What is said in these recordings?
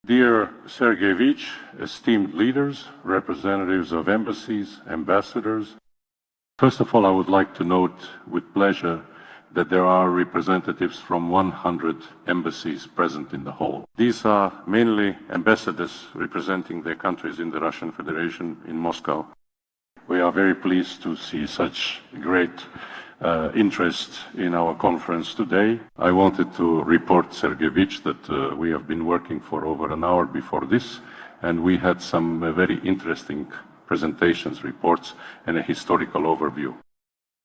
Dear Sergeyevich, esteemed leaders, representatives of embassies, ambassadors, first of all, I would like to note with pleasure that there are representatives from 100 embassies present in the hall. These are mainly ambassadors representing their countries in the Russian Federation in Moscow. We are very pleased to see such great interest in our conference today. I wanted to report, Sergeyevich, that we have been working for over an hour before this, and we had some very interesting presentations, reports, and a historical overview.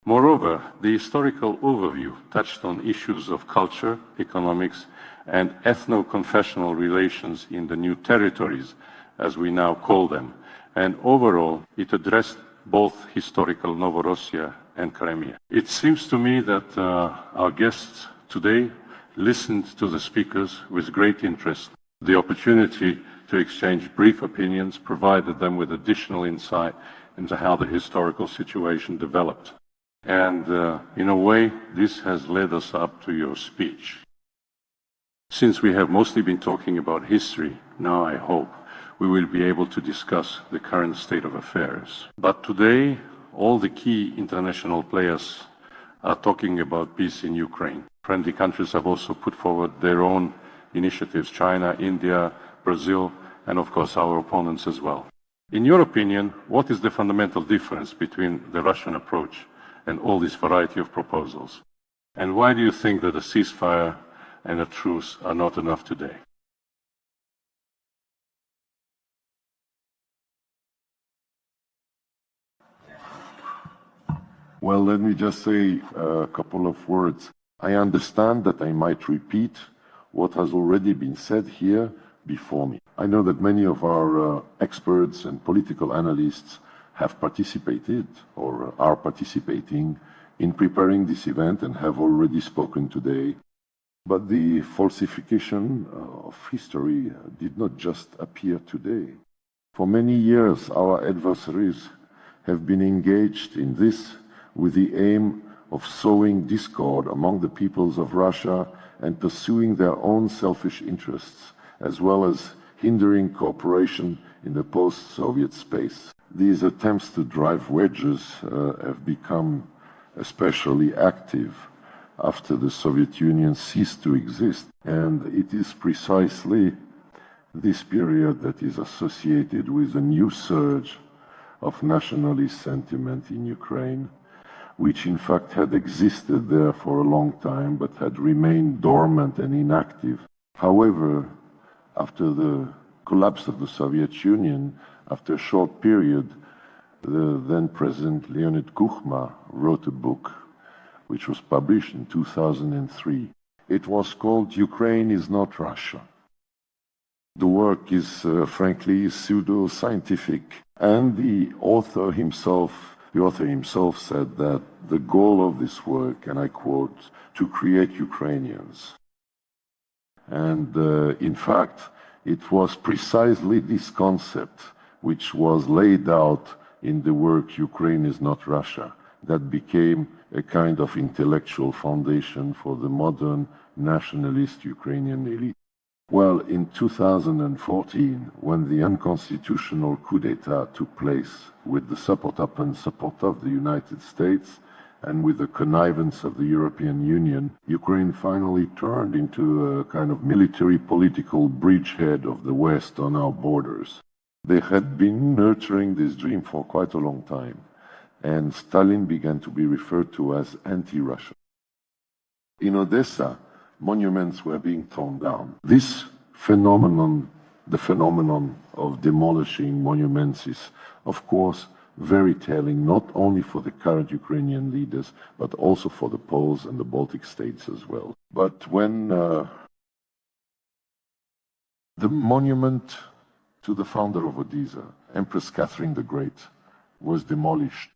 Moreover, the historical overview touched on issues of culture, economics, and ethno-confessional relations in the new territories, as we now call them. And overall, it addressed both historical Novorossiya and Crimea. It seems to me that our guests today listened to the speakers with great interest. The opportunity to exchange brief opinions provided them with additional insight into how the historical situation developed. And in a way, this has led us up to your speech. Since we have mostly been talking about history, now I hope we will be able to discuss the current state of affairs. But today, all the key international players are talking about peace in Ukraine. Friendly countries have also put forward their own initiatives, China, India, Brazil, and of course our opponents as well. In your opinion, what is the fundamental difference between the Russian approach and all this variety of proposals? And why do you think that a ceasefire and a truce are not enough today? Well, let me just say a couple of words. I understand that I might repeat what has already been said here before me. I know that many of our experts and political analysts have participated or are participating in preparing this event and have already spoken today. But the falsification of history did not just appear today. For many years, our adversaries have been engaged in this with the aim of sowing discord among the peoples of Russia and pursuing their own selfish interests, as well as hindering cooperation in the post-Soviet space. These attempts to drive wedges have become especially active after the Soviet Union ceased to exist, and it is precisely this period that is associated with a new surge of nationalist sentiment in Ukraine, which in fact had existed there for a long time but had remained dormant and inactive. However, after the collapse of the Soviet Union, after a short period, the then President Leonid Kuchma wrote a book which was published in 2003. It was called Ukraine is Not Russia. The work is frankly pseudo-scientific, and the author himself said that the goal of this work, and I quote, to create Ukrainians. And in fact, it was precisely this concept which was laid out in the work Ukraine is Not Russia that became a kind of intellectual foundation for the modern nationalist Ukrainian elite. Well, in 2014, when the unconstitutional coup d'etat took place with the support of the United States and with the connivance of the European Union, Ukraine finally turned into a kind of military political bridgehead of the West on our borders. They had been nurturing this dream for quite a long time, and Stalin began to be referred to as anti-Russian. In Odessa, monuments were being torn down. This phenomenon, the phenomenon of demolishing monuments, is, of course, very telling, not only for the current Ukrainian leaders, but also for the Poles and the Baltic states as well. But when the monument to the founder of Odessa, Empress Catherine the Great, was demolished,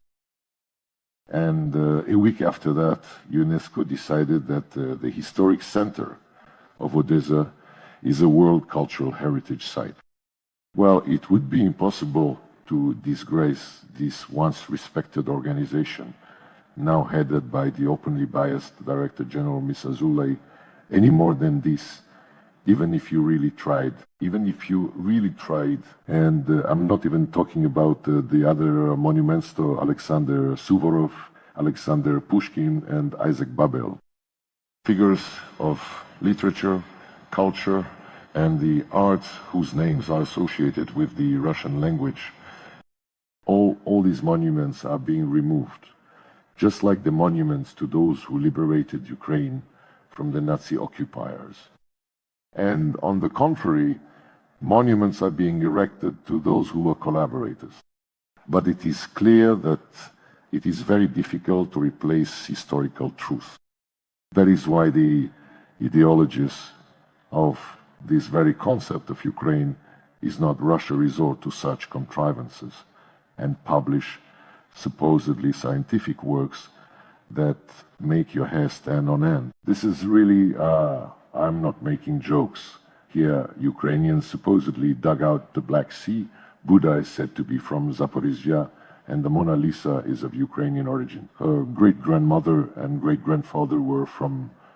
and a week after that, UNESCO decided that the historic center of Odessa is a World Cultural Heritage Site. Well, it would be impossible to disgrace this once respected organization, now headed by the openly biased Director General Ms. Azoulay, any more than this even if you really tried. Even if you really tried, and I'm not even talking about the other monuments to Alexander Suvorov, Alexander Pushkin, and Isaac Babel. Figures of literature, culture, and the arts whose names are associated with the Russian language. All these monuments are being removed, just like the monuments to those who liberated Ukraine from the Nazi occupiers. And on the contrary, monuments are being erected to those who were collaborators. But it is clear that it is very difficult to replace historical truth. That is why the ideologists of this very concept of Ukraine is not Russia resort to such contrivances and publish supposedly scientific works that make your hair stand on end. This is really, I'm not making jokes. Here, Ukrainians supposedly dug out the Black Sea. Buddha is said to be from Zaporizhia, and the Mona Lisa is of Ukrainian origin. Her great-grandmother and great-grandfather were from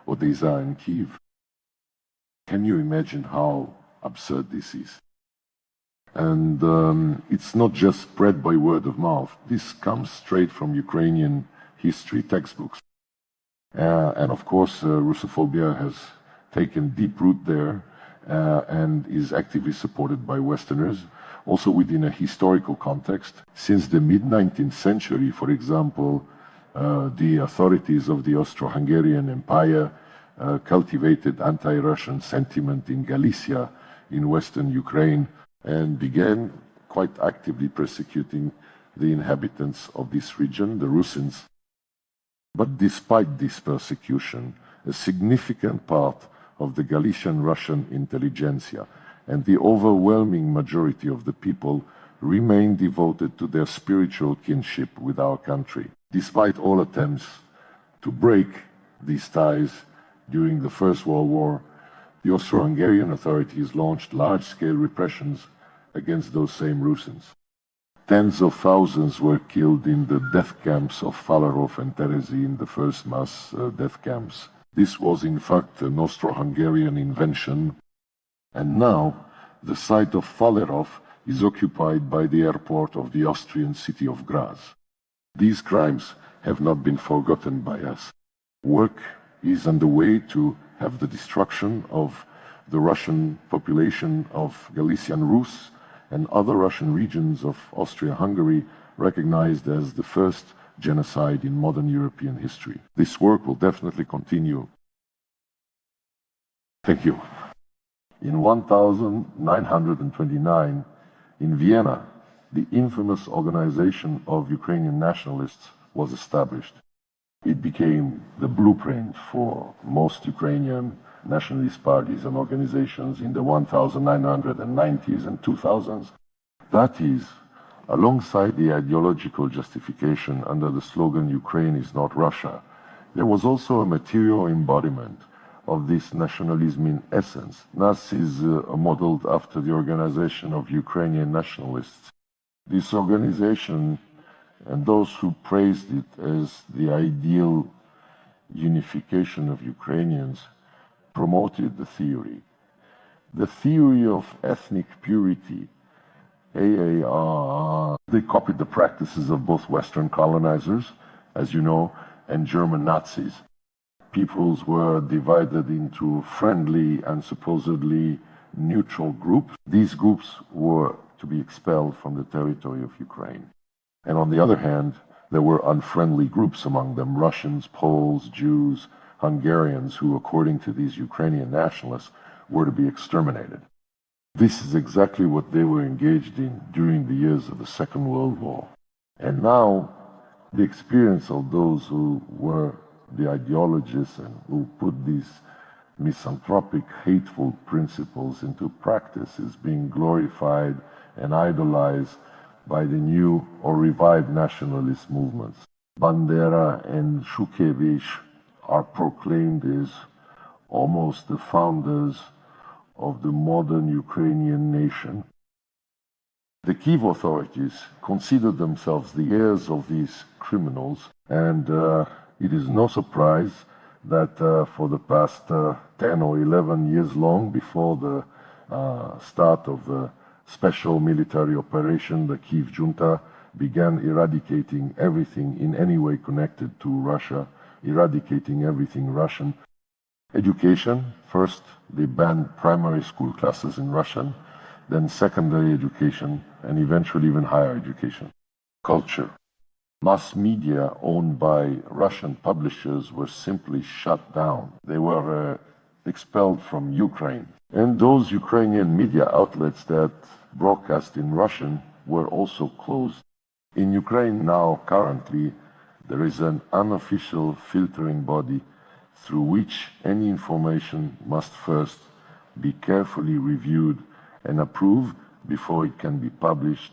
Odessa and Kiev. Can you imagine how absurd this is? And it's not just spread by word of mouth. This comes straight from Ukrainian history textbooks. And of course, Russophobia has taken deep root there and is actively supported by Westerners, also within a historical context. Since the mid-19th century, for example, the authorities of the Austro-Hungarian Empire cultivated anti-Russian sentiment in Galicia, in western Ukraine, and began quite actively persecuting the inhabitants of this region, the Rusyns. But despite this persecution, a significant part of the Galician Russian intelligentsia and the overwhelming majority of the people remained devoted to their spiritual kinship with our country. Despite all attempts to break these ties during the First World War, the Austro-Hungarian authorities launched large-scale repressions against those same Rusyns. Tens of thousands were killed in the death camps of Falarov and Terezi, in the first mass death camps. This was in fact an Austro-Hungarian invention, and now the site of Falarov is occupied by the airport of the Austrian city of Graz. These crimes have not been forgotten by us. Work is underway to have the destruction of the Russian population of Galician Rus and other Russian regions of Austria-Hungary recognized as the first genocide in modern European history. This work will definitely continue. Thank you. In 1929, in Vienna, the infamous organization of Ukrainian nationalists was established. It became the blueprint for most Ukrainian nationalist parties and organizations in the 1990s and 2000s. That is, alongside the ideological justification under the slogan Ukraine is not Russia, there was also a material embodiment of this nationalism in essence. NAS is modeled after the organization of Ukrainian nationalists. This organization and those who praised it as the ideal unification of Ukrainians promoted the theory. The theory of ethnic purity, AAR, they copied the practices of both Western colonizers, as you know, and German Nazis. Peoples were divided into friendly and supposedly neutral groups. These groups were to be expelled from the territory of Ukraine. And on the other hand, there were unfriendly groups among them, Russians, Poles, Jews, Hungarians, who, according to these Ukrainian nationalists, were to be exterminated. This is exactly what they were engaged in during the years of the Second World War. And now, the experience of those who were the ideologists and who put these misanthropic, hateful principles into practice is being glorified and idolized by the new or revived nationalist movements. Bandera and Shukevich are proclaimed as almost the founders of the modern Ukrainian nation. The Kiev authorities consider themselves the heirs of these criminals, and it is no surprise that for the past 10 or 11 years long, before the start of the special military operation, the Kiev junta began eradicating everything in any way connected to Russia, eradicating everything Russian. Education, first they banned primary school classes in Russian, then secondary education, and eventually even higher education. Culture. Mass media owned by Russian publishers were simply shut down. They were expelled from Ukraine. And those Ukrainian media outlets that broadcast in Russian were also closed. In Ukraine now, currently, there is an unofficial filtering body through which any information must first be carefully reviewed and approved before it can be published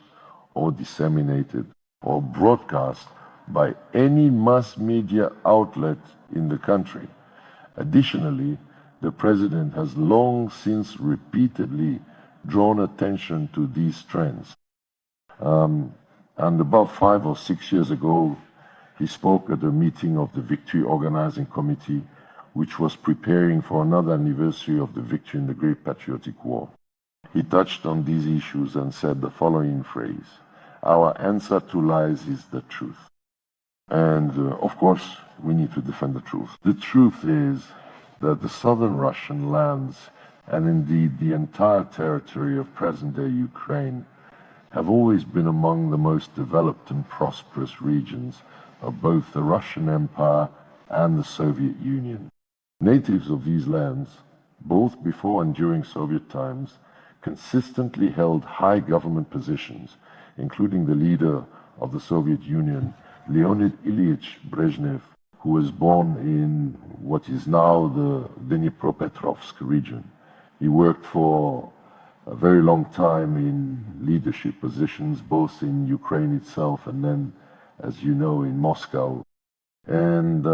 or disseminated or broadcast by any mass media outlet in the country. Additionally, the president has long since repeatedly drawn attention to these trends. And about 5 or 6 years ago, he spoke at a meeting of the Victory Organizing Committee, which was preparing for another anniversary of the victory in the Great Patriotic War. He touched on these issues and said the following phrase: "Our answer to lies is the truth." And of course, we need to defend the truth. The truth is that the southern Russian lands, and indeed the entire territory of present-day Ukraine, have always been among the most developed and prosperous regions of both the Russian Empire and the Soviet Union. Natives of these lands, both before and during Soviet times, consistently held high government positions, including the leader of the Soviet Union, Leonid Ilyich Brezhnev, who was born in what is now the Dnipropetrovsk region. He worked for a very long time in leadership positions, both in Ukraine itself and then, as you know, in Moscow. And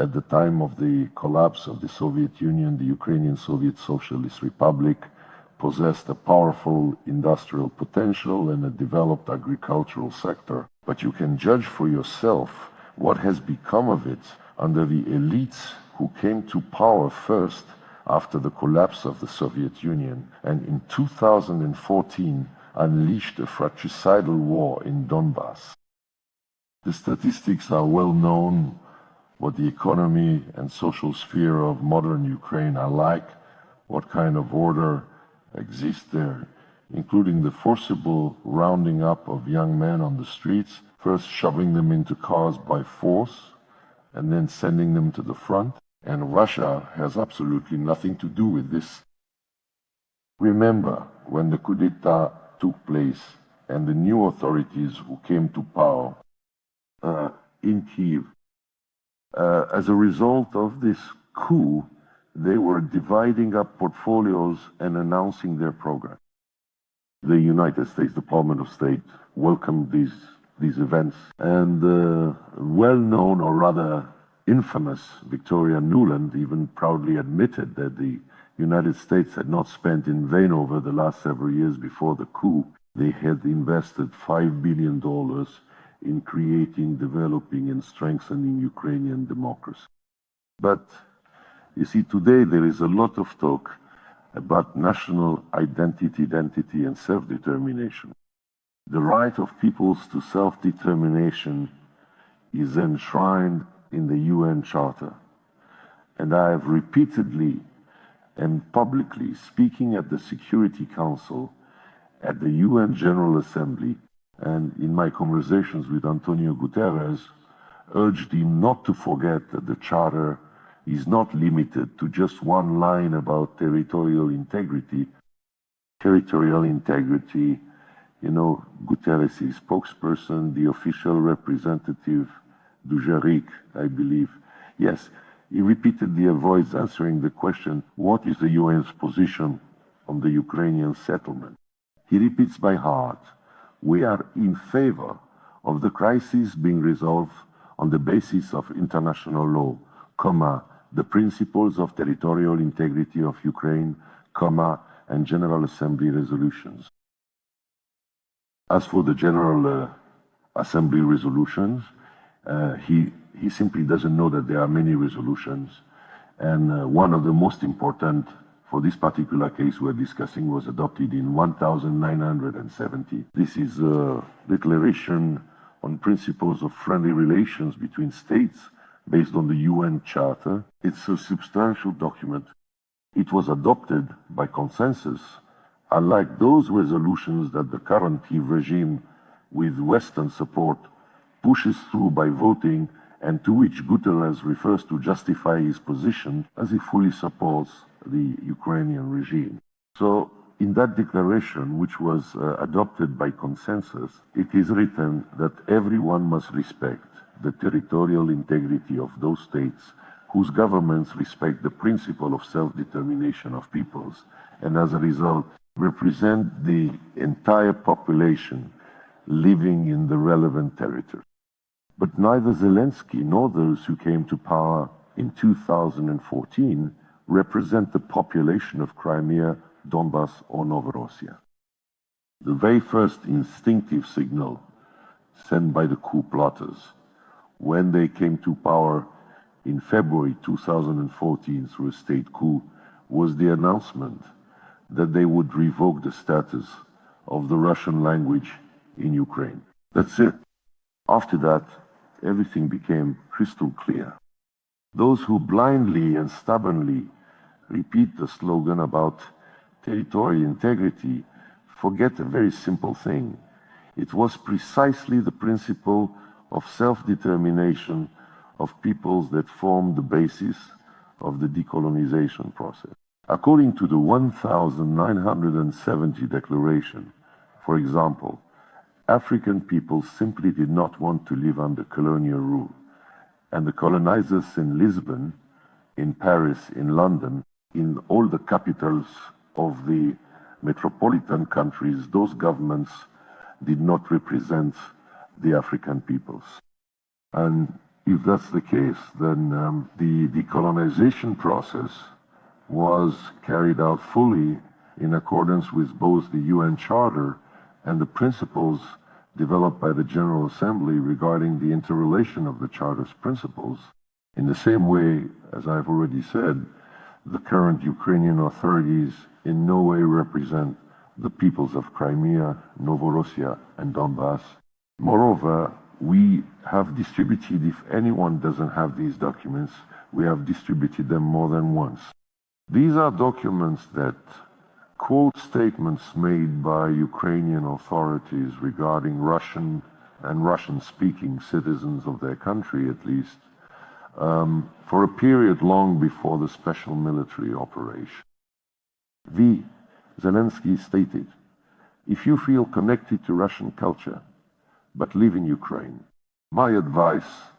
at the time of the collapse of the Soviet Union, the Ukrainian Soviet Socialist Republic possessed a powerful industrial potential and a developed agricultural sector. But you can judge for yourself what has become of it under the elites who came to power first after the collapse of the Soviet Union, and in 2014 unleashed a fratricidal war in Donbass. The statistics are well known, what the economy and social sphere of modern Ukraine are like, what kind of order exists there, including the forcible rounding up of young men on the streets, first shoving them into cars by force, and then sending them to the front. And Russia has absolutely nothing to do with this. Remember when the coup d'etat took place and the new authorities who came to power in Kiev. As a result of this coup, they were dividing up portfolios and announcing their program. The United States Department of State welcomed these events, and well-known, or rather infamous, Victoria Nuland even proudly admitted that the United States had not spent in vain over the last several years before the coup. They had invested $5 billion in creating, developing, and strengthening Ukrainian democracy. But you see, today there is a lot of talk about national identity, and self-determination. The right of peoples to self-determination is enshrined in the UN Charter. And I have repeatedly and publicly, speaking at the Security Council, at the UN General Assembly, and in my conversations with Antonio Guterres, urged him not to forget that the Charter is not limited to just one line about territorial integrity. Territorial integrity, you know, Guterres' spokesperson, the official representative, Dujarric, I believe. Yes, he repeatedly avoids answering the question, what is the UN's position on the Ukrainian settlement? He repeats by heart, we are in favor of the crisis being resolved on the basis of international law, the principles of territorial integrity of Ukraine, and General Assembly resolutions. As for the General Assembly resolutions, he simply doesn't know that there are many resolutions. And one of the most important for this particular case we're discussing was adopted in 1970. This is a declaration on principles of friendly relations between states based on the UN Charter. It's a substantial document. It was adopted by consensus, unlike those resolutions that the current Kiev regime with Western support pushes through by voting, and to which Guterres refers to justify his position as he fully supports the Ukrainian regime. So in that declaration, which was adopted by consensus, it is written that everyone must respect the territorial integrity of those states whose governments respect the principle of self-determination of peoples, and as a result represent the entire population living in the relevant territory. But neither Zelensky nor those who came to power in 2014 represent the population of Crimea, Donbass, or Novorossiya. The very first instinctive signal sent by the coup plotters when they came to power in February 2014 through a state coup was the announcement that they would revoke the status of the Russian language in Ukraine. That's it. After that, everything became crystal clear. Those who blindly and stubbornly repeat the slogan about territorial integrity forget a very simple thing. It was precisely the principle of self-determination of peoples that formed the basis of the decolonization process. According to the 1970 declaration, for example, African peoples simply did not want to live under colonial rule, and the colonizers in Lisbon, in Paris, in London, in all the capitals of the metropolitan countries, those governments did not represent the African peoples. And if that's the case, then the decolonization process was carried out fully in accordance with both the UN Charter and the principles developed by the General Assembly regarding the interrelation of the Charter's principles. In the same way, as I've already said, the current Ukrainian authorities in no way represent the peoples of Crimea, Novorossiya, and Donbass. Moreover, we have distributed, if anyone doesn't have these documents, we have distributed them more than once. These are documents that quote statements made by Ukrainian authorities regarding Russian and Russian-speaking citizens of their country, at least, for a period long before the special military operation. Zelensky stated, "If you feel connected to Russian culture, but live in Ukraine, my advice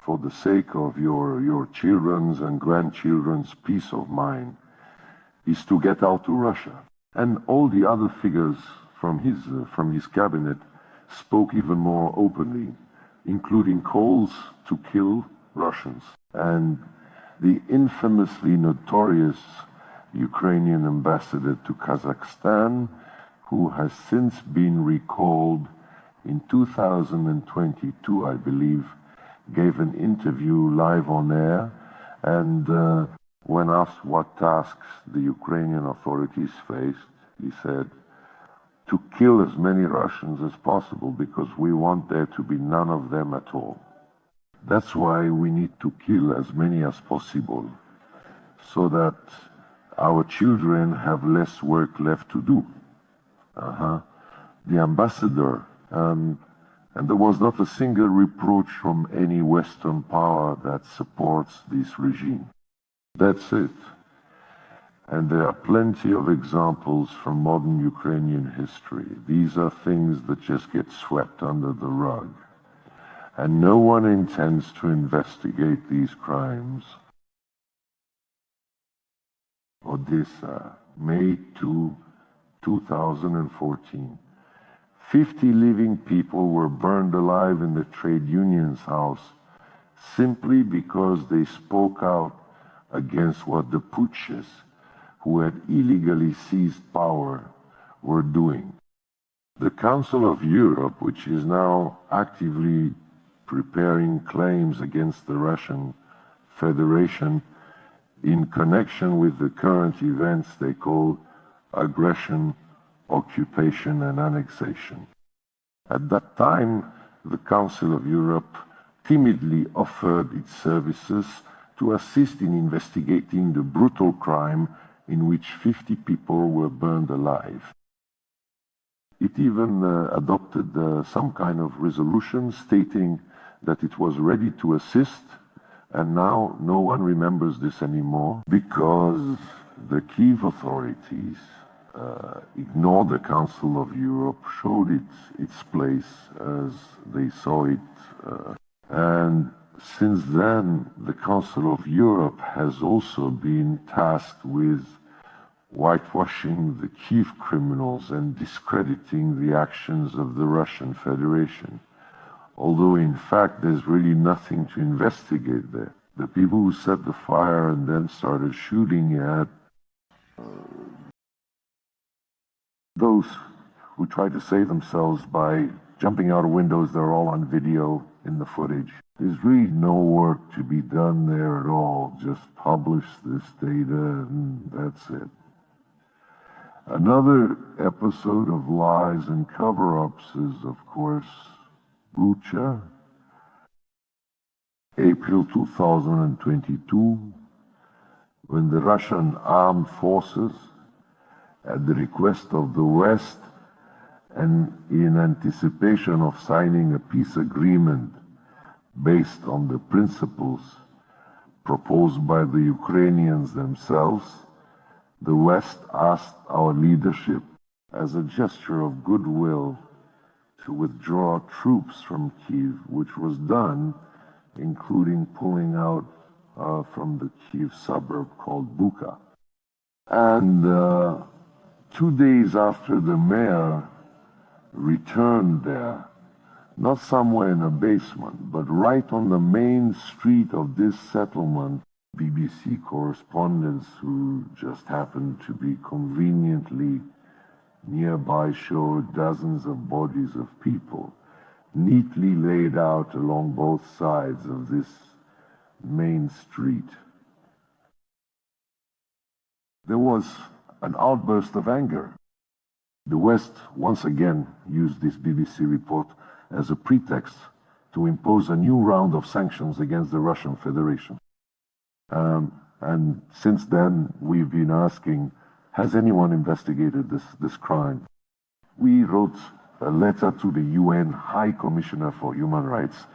for the sake of your children's and grandchildren's peace of mind is to get out to Russia." And all the other figures from his cabinet spoke even more openly, including calls to kill Russians. And the infamously notorious Ukrainian ambassador to Kazakhstan, who has since been recalled in 2022, I believe, gave an interview live on air, and when asked what tasks the Ukrainian authorities faced, he said, "To kill as many Russians as possible because we want there to be none of them at all. That's why we need to kill as many as possible so that our children have less work left to do." The ambassador, and there was not a single reproach from any Western power that supports this regime. That's it. And there are plenty of examples from modern Ukrainian history. These are things that just get swept under the rug. And no one intends to investigate these crimes. Odessa, May 2, 2014. 50 living people were burned alive in the trade union's house simply because they spoke out against what the putschists, who had illegally seized power, were doing. The Council of Europe, which is now actively preparing claims against the Russian Federation, in connection with the current events they call aggression, occupation, and annexation. At that time, the Council of Europe timidly offered its services to assist in investigating the brutal crime in which 50 people were burned alive. It even adopted some kind of resolution stating that it was ready to assist, and now no one remembers this anymore because the Kyiv authorities ignored the Council of Europe, showed it its place as they saw it. And since then, the Council of Europe has also been tasked with whitewashing the Kyiv criminals and discrediting the actions of the Russian Federation. Although, in fact, there's really nothing to investigate there. The people who set the fire and then started shooting at those who try to save themselves by jumping out of windows, they're all on video in the footage. There's really no work to be done there at all. Just publish this data and that's it. Another episode of lies and cover-ups is, of course, Bucha, April 2022, when the Russian armed forces, at the request of the West and in anticipation of signing a peace agreement based on the principles proposed by the Ukrainians themselves, the West asked our leadership, as a gesture of goodwill, to withdraw troops from Kyiv, which was done, including pulling out from the Kyiv suburb called Bucha. And 2 days after the mayor returned there, not somewhere in a basement, but right on the main street of this settlement, BBC correspondents who just happened to be conveniently nearby showed dozens of bodies of people neatly laid out along both sides of this main street. There was an outburst of anger. The West once again used this BBC report as a pretext to impose a new round of sanctions against the Russian Federation. And since then, we've been asking, has anyone investigated this crime? We wrote a letter to the UN High Commissioner for Human Rights.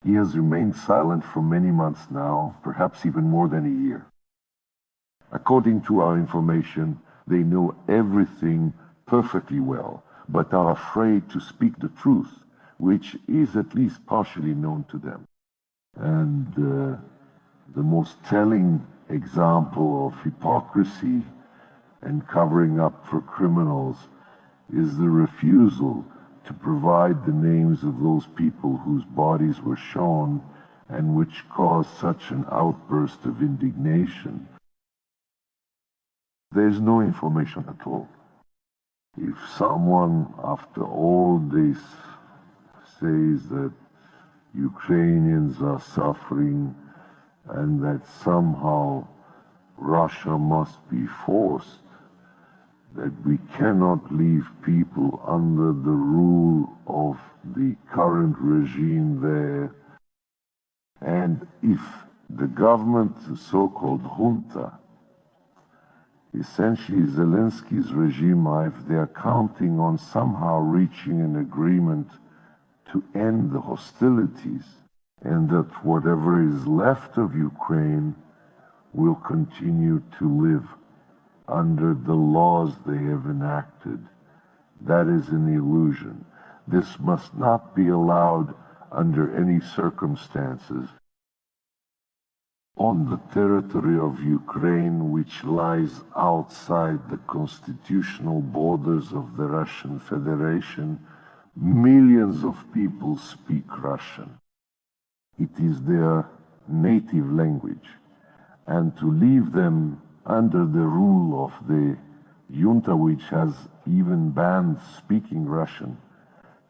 He has remained silent for many months now, perhaps even more than a year. According to our information, they know everything perfectly well, but are afraid to speak the truth, which is at least partially known to them. And the most telling example of hypocrisy and covering up for criminals is the refusal to provide the names of those people whose bodies were shown and which caused such an outburst of indignation. There's no information at all. If someone, after all this, says that Ukrainians are suffering and that somehow Russia must be forced, that we cannot leave people under the rule of the current regime there, and if the government, the so-called junta, essentially Zelensky's regime, if they are counting on somehow reaching an agreement to end the hostilities, and that whatever is left of Ukraine will continue to live under the laws they have enacted, that is an illusion. This must not be allowed under any circumstances. On the territory of Ukraine, which lies outside the constitutional borders of the Russian Federation, millions of people speak Russian. It is their native language, and to leave them under the rule of the junta, which has even banned speaking Russian,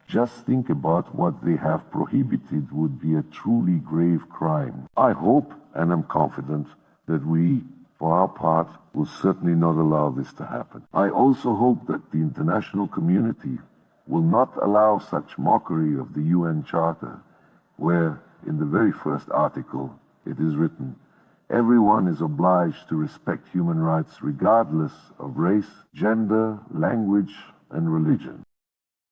just think about what they have prohibited would be a truly grave crime. I hope, and I'm confident, that we, for our part, will certainly not allow this to happen. I also hope that the international community will not allow such mockery of the UN Charter, where in the very first article it is written, everyone is obliged to respect human rights regardless of race, gender, language, and religion.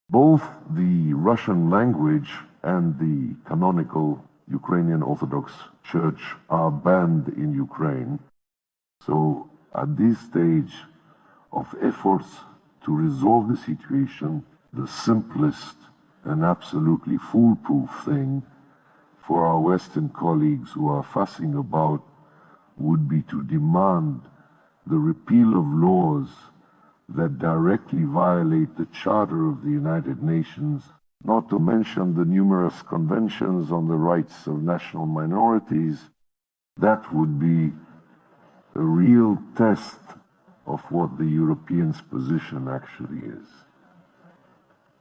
Both the Russian language and the canonical Ukrainian Orthodox Church are banned in Ukraine. So at this stage of efforts to resolve the situation, the simplest and absolutely foolproof thing for our Western colleagues who are fussing about would be to demand the repeal of laws that directly violate the Charter of the United Nations, not to mention the numerous conventions on the rights of national minorities. That would be a real test of what the Europeans' position actually is.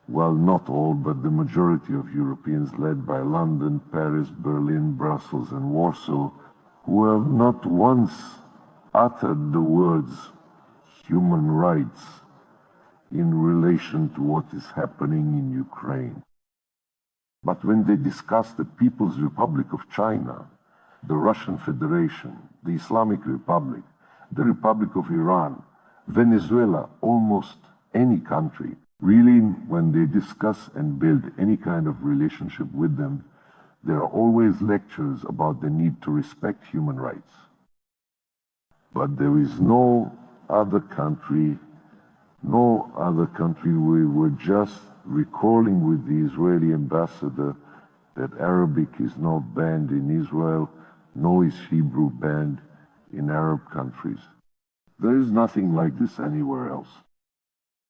Well, not all, but the majority of Europeans led by London, Paris, Berlin, Brussels, and Warsaw, who have not once uttered the words human rights in relation to what is happening in Ukraine. But when they discuss the People's Republic of China, the Russian Federation, the Islamic Republic, the Republic of Iran, Venezuela, almost any country, really, when they discuss and build any kind of relationship with them, there are always lectures about the need to respect human rights. But there is no other country, we were just recalling with the Israeli ambassador that Arabic is not banned in Israel, nor is Hebrew banned in Arab countries. There is nothing like this anywhere else.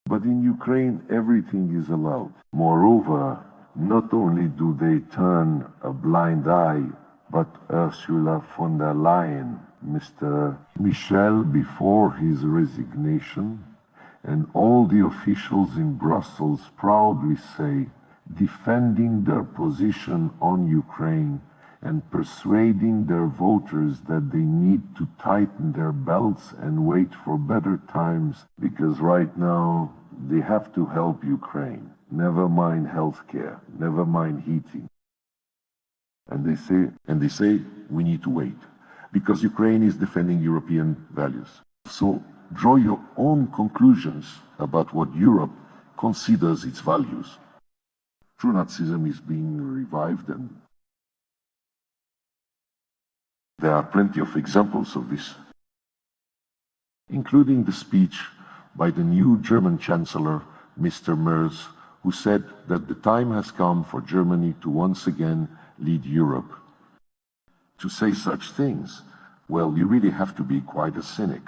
But in Ukraine, everything is allowed. Moreover, not only do they turn a blind eye, but Ursula von der Leyen, Mr. Michel before his resignation, and all the officials in Brussels proudly say, defending their position on Ukraine and persuading their voters that they need to tighten their belts and wait for better times, because right now they have to help Ukraine. Never mind healthcare, never mind heating. And they say we need to wait because Ukraine is defending European values. So draw your own conclusions about what Europe considers its values. True Nazism is being revived, and there are plenty of examples of this, including the speech by the new German Chancellor, Mr. Merz, who said that the time has come for Germany to once again lead Europe. To say such things, well, you really have to be quite a cynic.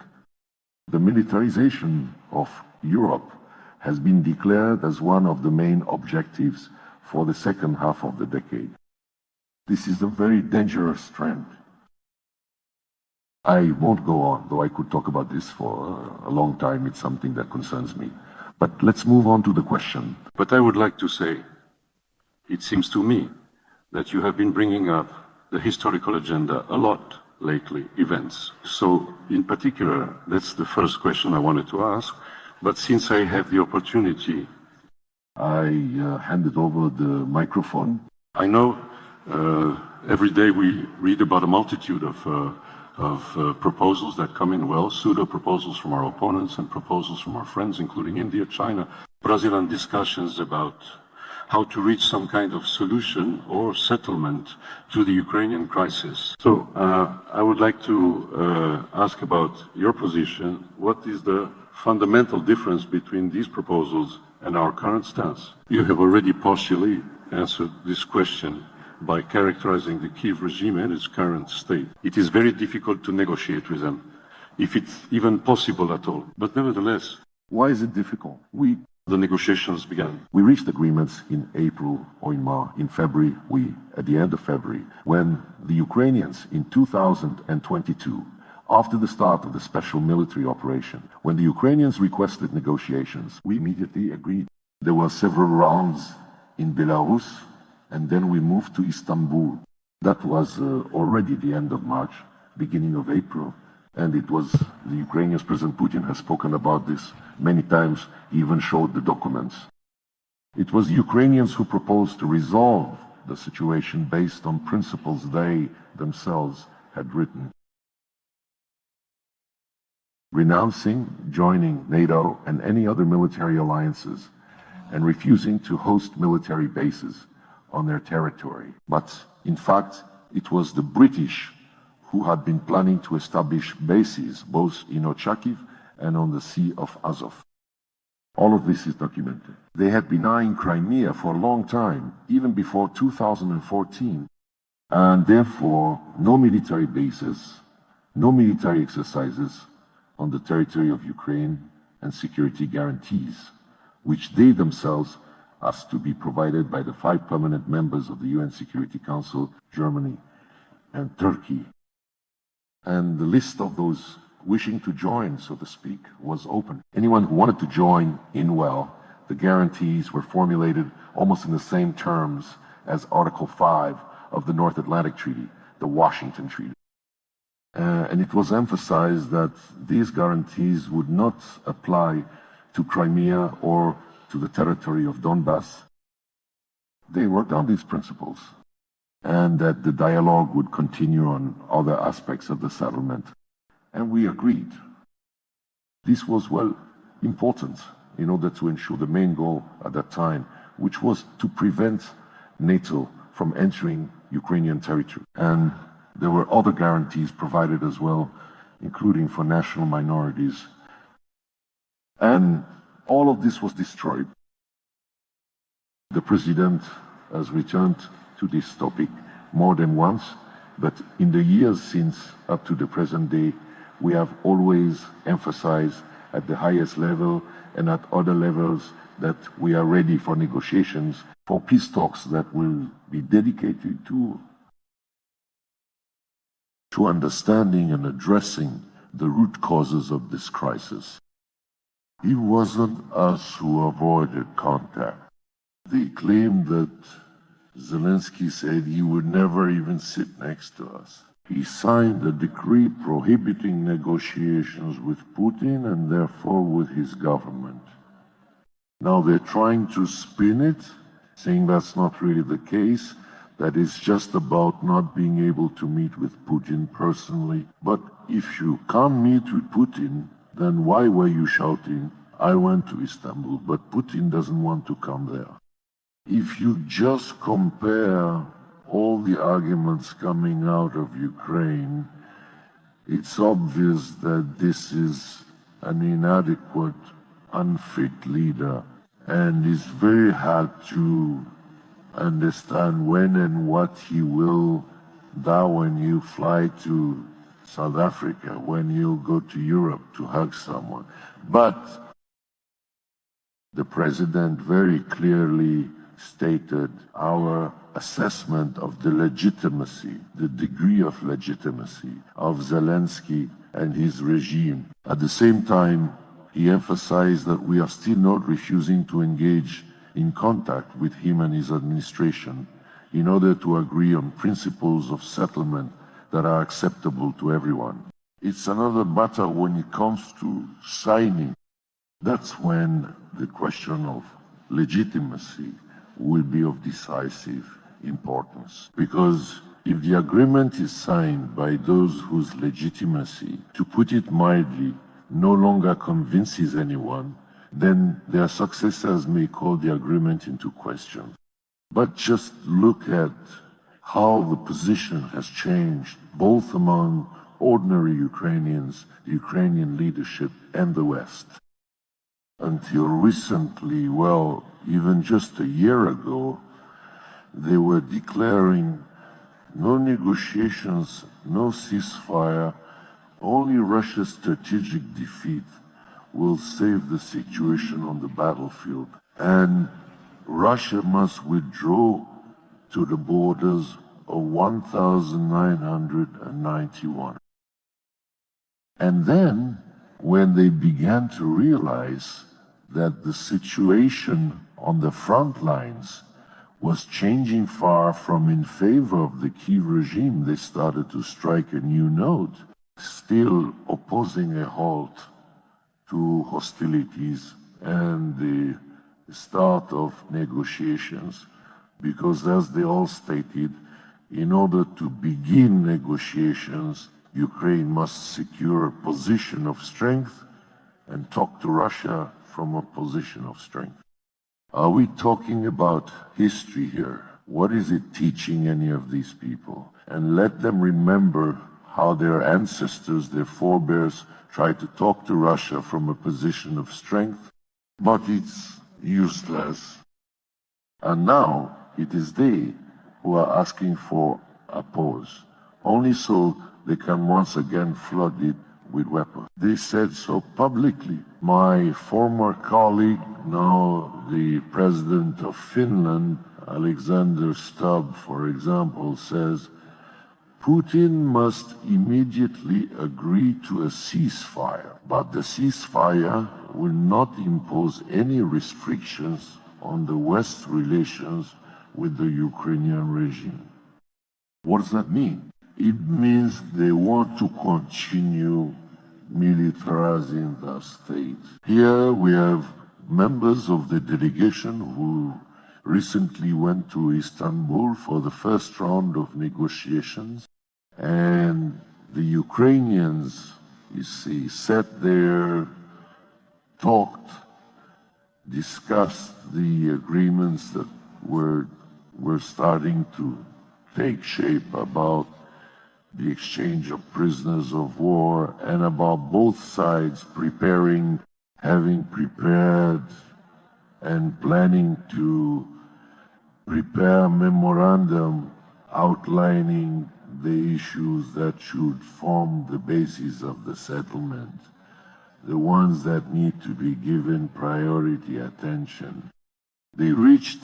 The militarization of Europe has been declared as one of the main objectives for the second half of the decade. This is a very dangerous trend. I won't go on, though I could talk about this for a long time. It's something that concerns me. But let's move on to the question. But I would like to say, it seems to me that you have been bringing up the historical agenda a lot lately, events. So in particular, that's the first question I wanted to ask. But since I have the opportunity, I handed over the microphone. I know every day we read about a multitude of proposals that come in, well, pseudo-proposals from our opponents and proposals from our friends, including India, China, Brazil, and discussions about how to reach some kind of solution or settlement to the Ukrainian crisis. So I would like to ask about your position. What is the fundamental difference between these proposals and our current stance? You have already partially answered this question by characterizing the Kiev regime and its current state. It is very difficult to negotiate with them, if it's even possible at all. But nevertheless, why is it difficult? The negotiations began. We reached agreements in April or in February, at the end of February, when the Ukrainians in 2022, after the start of the special military operation, when the Ukrainians requested negotiations, we immediately agreed. There were several rounds in Belarus, and then we moved to Istanbul. That was already the end of March. beginning of April. And it was the Ukrainian President Putin has spoken about this many times, he even showed the documents. It was Ukrainians who proposed to resolve the situation based on principles they themselves had written. Renouncing joining NATO and any other military alliances and refusing to host military bases on their territory. But in fact, it was the British who had been planning to establish bases both in Ochakiv and on the Sea of Azov. All of this is documented. They had been eyeing Crimea for a long time, even before 2014, and therefore no military bases, no military exercises on the territory of Ukraine, and security guarantees, which they themselves asked to be provided by the 5 permanent members of the UN Security Council, Germany and Turkey. And the list of those wishing to join, so to speak, was open. Anyone who wanted to join in, well, the guarantees were formulated almost in the same terms as Article 5 of the North Atlantic Treaty, the Washington Treaty. And it was emphasized that these guarantees would not apply to Crimea or to the territory of Donbass. They worked on these principles, and that the dialogue would continue on other aspects of the settlement. And we agreed. This was, well, important in order to ensure the main goal at that time, which was to prevent NATO from entering Ukrainian territory. And there were other guarantees provided as well, including for national minorities. And all of this was destroyed. The President has returned to this topic more than once, but in the years since up to the present day, we have always emphasized at the highest level and at other levels that we are ready for negotiations, for peace talks that will be dedicated to understanding and addressing the root causes of this crisis. It wasn't us who avoided contact. They claimed that Zelensky said he would never even sit next to us. He signed a decree prohibiting negotiations with Putin and therefore with his government. Now they're trying to spin it, saying that's not really the case, that it's just about not being able to meet with Putin personally. But if you can't meet with Putin, then why were you shouting, I went to Istanbul, but Putin doesn't want to come there? If you just compare all the arguments coming out of Ukraine, it's obvious that this is an inadequate, unfit leader, and it's very hard to understand when and what he will do when you fly to South Africa, when you'll go to Europe to hug someone. But the president very clearly stated our assessment of the legitimacy, the degree of legitimacy of Zelensky and his regime. At the same time, he emphasized that we are still not refusing to engage in contact with him and his administration in order to agree on principles of settlement that are acceptable to everyone. It's another matter when it comes to signing. That's when the question of legitimacy will be of decisive importance. Because if the agreement is signed by those whose legitimacy, to put it mildly, no longer convinces anyone, then their successors may call the agreement into question. But just look at how the position has changed, both among ordinary Ukrainians, the Ukrainian leadership, and the West. Until recently, well, even just a year ago, they were declaring no negotiations, no ceasefire, only Russia's strategic defeat will save the situation on the battlefield. And Russia must withdraw to the borders of 1991. And then, when they began to realize that the situation on the front lines was changing far from in favor of the Kiev regime. They started to strike a new note, still opposing a halt to hostilities and the start of negotiations, because as they all stated, in order to begin negotiations, Ukraine must secure a position of strength and talk to Russia from a position of strength. Are we talking about history here? What is it teaching any of these people? And let them remember how their ancestors, their forebears, tried to talk to Russia from a position of strength, but it's useless. And now it is they who are asking for a pause, only so they can once again flood it with weapons. They said so publicly. My former colleague, now the president of Finland, Alexander Stubb, for example, says, Putin must immediately agree to a ceasefire, but the ceasefire will not impose any restrictions on the West's relations with the Ukrainian regime. What does that mean? It means they want to continue militarizing the state. Here we have members of the delegation who recently went to Istanbul for the first round of negotiations, and the Ukrainians, you see, sat there, talked, discussed the agreements that were starting to take shape about the exchange of prisoners of war, and about both sides having prepared and planning to prepare a memorandum outlining the issues that should form the basis of the settlement, the ones that need to be given priority attention. They reached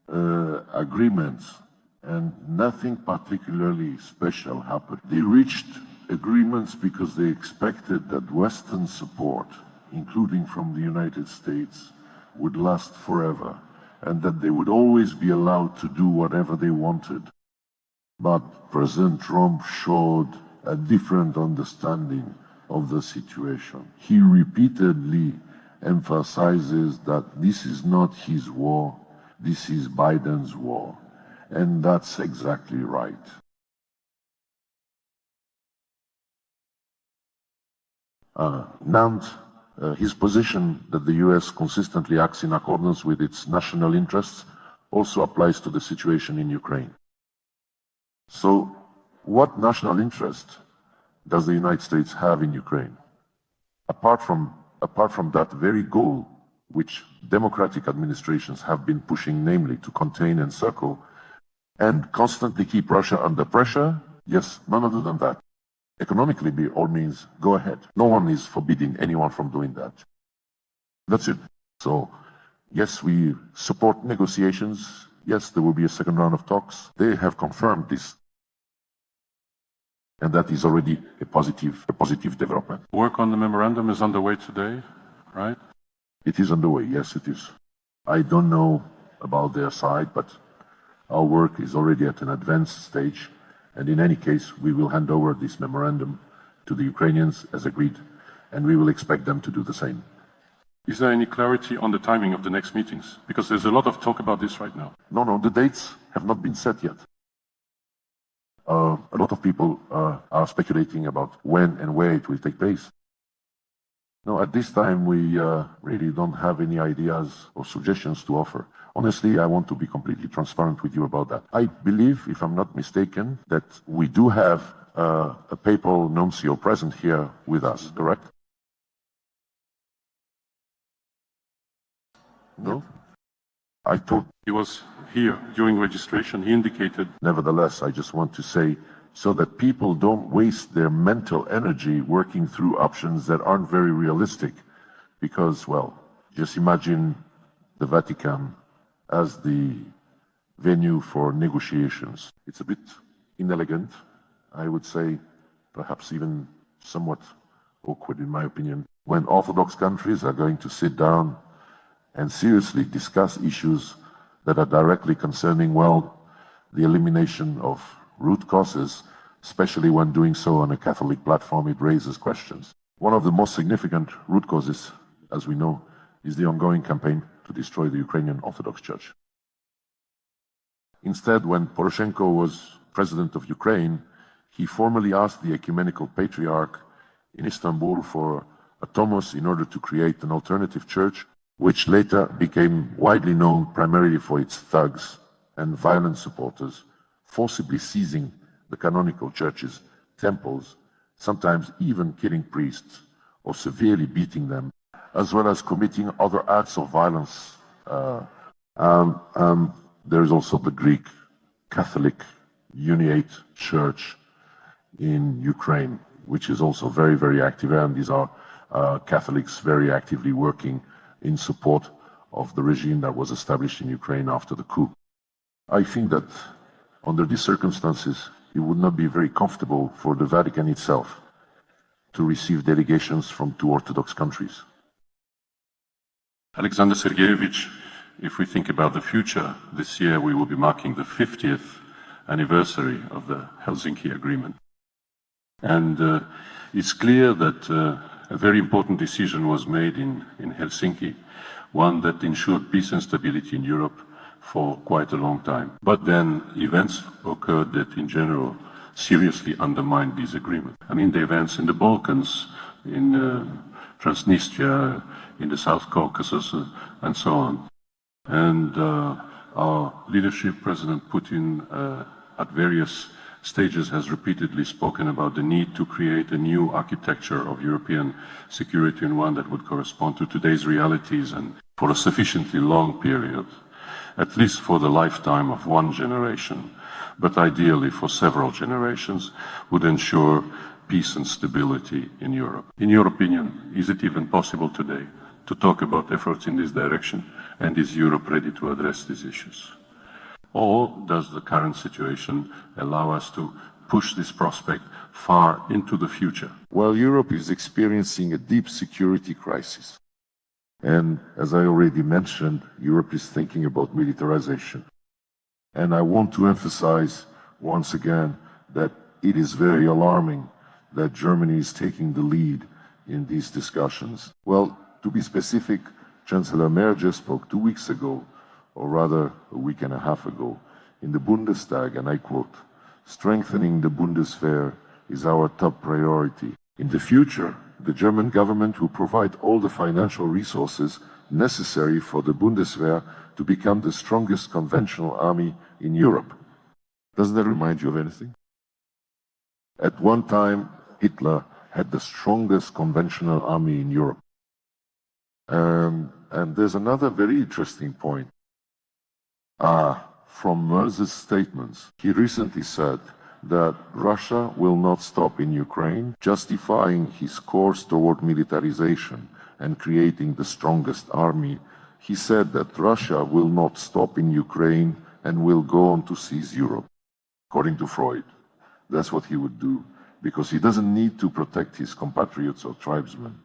agreements, and nothing particularly special happened. They reached agreements because they expected that Western support, including from the United States, would last forever, and that they would always be allowed to do whatever they wanted. But President Trump showed a different understanding of the situation. He repeatedly emphasizes that this is not his war, this is Biden's war. And that's exactly right. His position that the US consistently acts in accordance with its national interests also applies to the situation in Ukraine. So, what national interest does the United States have in Ukraine? Apart from that very goal, which democratic administrations have been pushing, namely to contain, encircle, and constantly keep Russia under pressure? Yes, none other than that. Economically, by all means, go ahead. No one is forbidding anyone from doing that. That's it. So, yes, we support negotiations. Yes, there will be a second round of talks. They have confirmed this. And that is already a positive development. Work on the memorandum is underway today, right? It is underway, yes, it is. I don't know about their side, but our work is already at an advanced stage, and in any case, we will hand over this memorandum to the Ukrainians as agreed, and we will expect them to do the same. Is there any clarity on the timing of the next meetings? Because there's a lot of talk about this right now. No, the dates have not been set yet. A lot of people are speculating about when and where it will take place. No, at this time, we really don't have any ideas or suggestions to offer. Honestly, I want to be completely transparent with you about that. I believe, if I'm not mistaken, that we do have a papal nuncio present here with us, correct? No? I thought he was here during registration. He indicated. Nevertheless, I just want to say, so that people don't waste their mental energy working through options that aren't very realistic. Because, well, just imagine the Vatican as the venue for negotiations. It's a bit inelegant, I would say, perhaps even somewhat awkward in my opinion, when Orthodox countries are going to sit down and seriously discuss issues that are directly concerning, well, the elimination of root causes, especially when doing so on a Catholic platform, it raises questions. One of the most significant root causes, as we know, is the ongoing campaign to destroy the Ukrainian Orthodox Church. Instead, when Poroshenko was president of Ukraine, he formally asked the ecumenical patriarch in Istanbul for a tomos in order to create an alternative church, which later became widely known primarily for its thugs and violent supporters, forcibly seizing the canonical churches, temples, sometimes even killing priests or severely beating them, as well as committing other acts of violence. There is also the Greek Catholic Uniate Church in Ukraine, which is also very, very active, and these are Catholics very actively working in support of the regime that was established in Ukraine after the coup. I think that under these circumstances, it would not be very comfortable for the Vatican itself to receive delegations from two Orthodox countries. Alexander Sergeyevich, if we think about the future, this year we will be marking the 50th anniversary of the Helsinki Agreement. And it's clear that a very important decision was made in Helsinki, one that ensured peace and stability in Europe for quite a long time. But then events occurred that in general seriously undermined this agreement. I mean, the events in the Balkans, in Transnistria, in the South Caucasus, and so on. And our leadership, President Putin, at various stages has repeatedly spoken about the need to create a new architecture of European security, and one that would correspond to today's realities and for a sufficiently long period, at least for the lifetime of one generation, but ideally for several generations, would ensure peace and stability in Europe. In your opinion, is it even possible today to talk about efforts in this direction, and is Europe ready to address these issues? Or does the current situation allow us to push this prospect far into the future? Well, Europe is experiencing a deep security crisis. And as I already mentioned, Europe is thinking about militarization. And I want to emphasize once again that it is very alarming that Germany is taking the lead in these discussions. Well, to be specific, Chancellor Merkel spoke 2 weeks ago, or rather a week and a half ago, in the Bundestag, and I quote, "Strengthening the Bundeswehr is our top priority. In the future, the German government will provide all the financial resources necessary for the Bundeswehr to become the strongest conventional army in Europe." Doesn't that remind you of anything? At one time, Hitler had the strongest conventional army in Europe. And there's another very interesting point. From Merz's statements, he recently said that Russia will not stop in Ukraine, justifying his course toward militarization and creating the strongest army. He said that Russia will not stop in Ukraine and will go on to seize Europe. According to Freud, that's what he would do, because he doesn't need to protect his compatriots or tribesmen,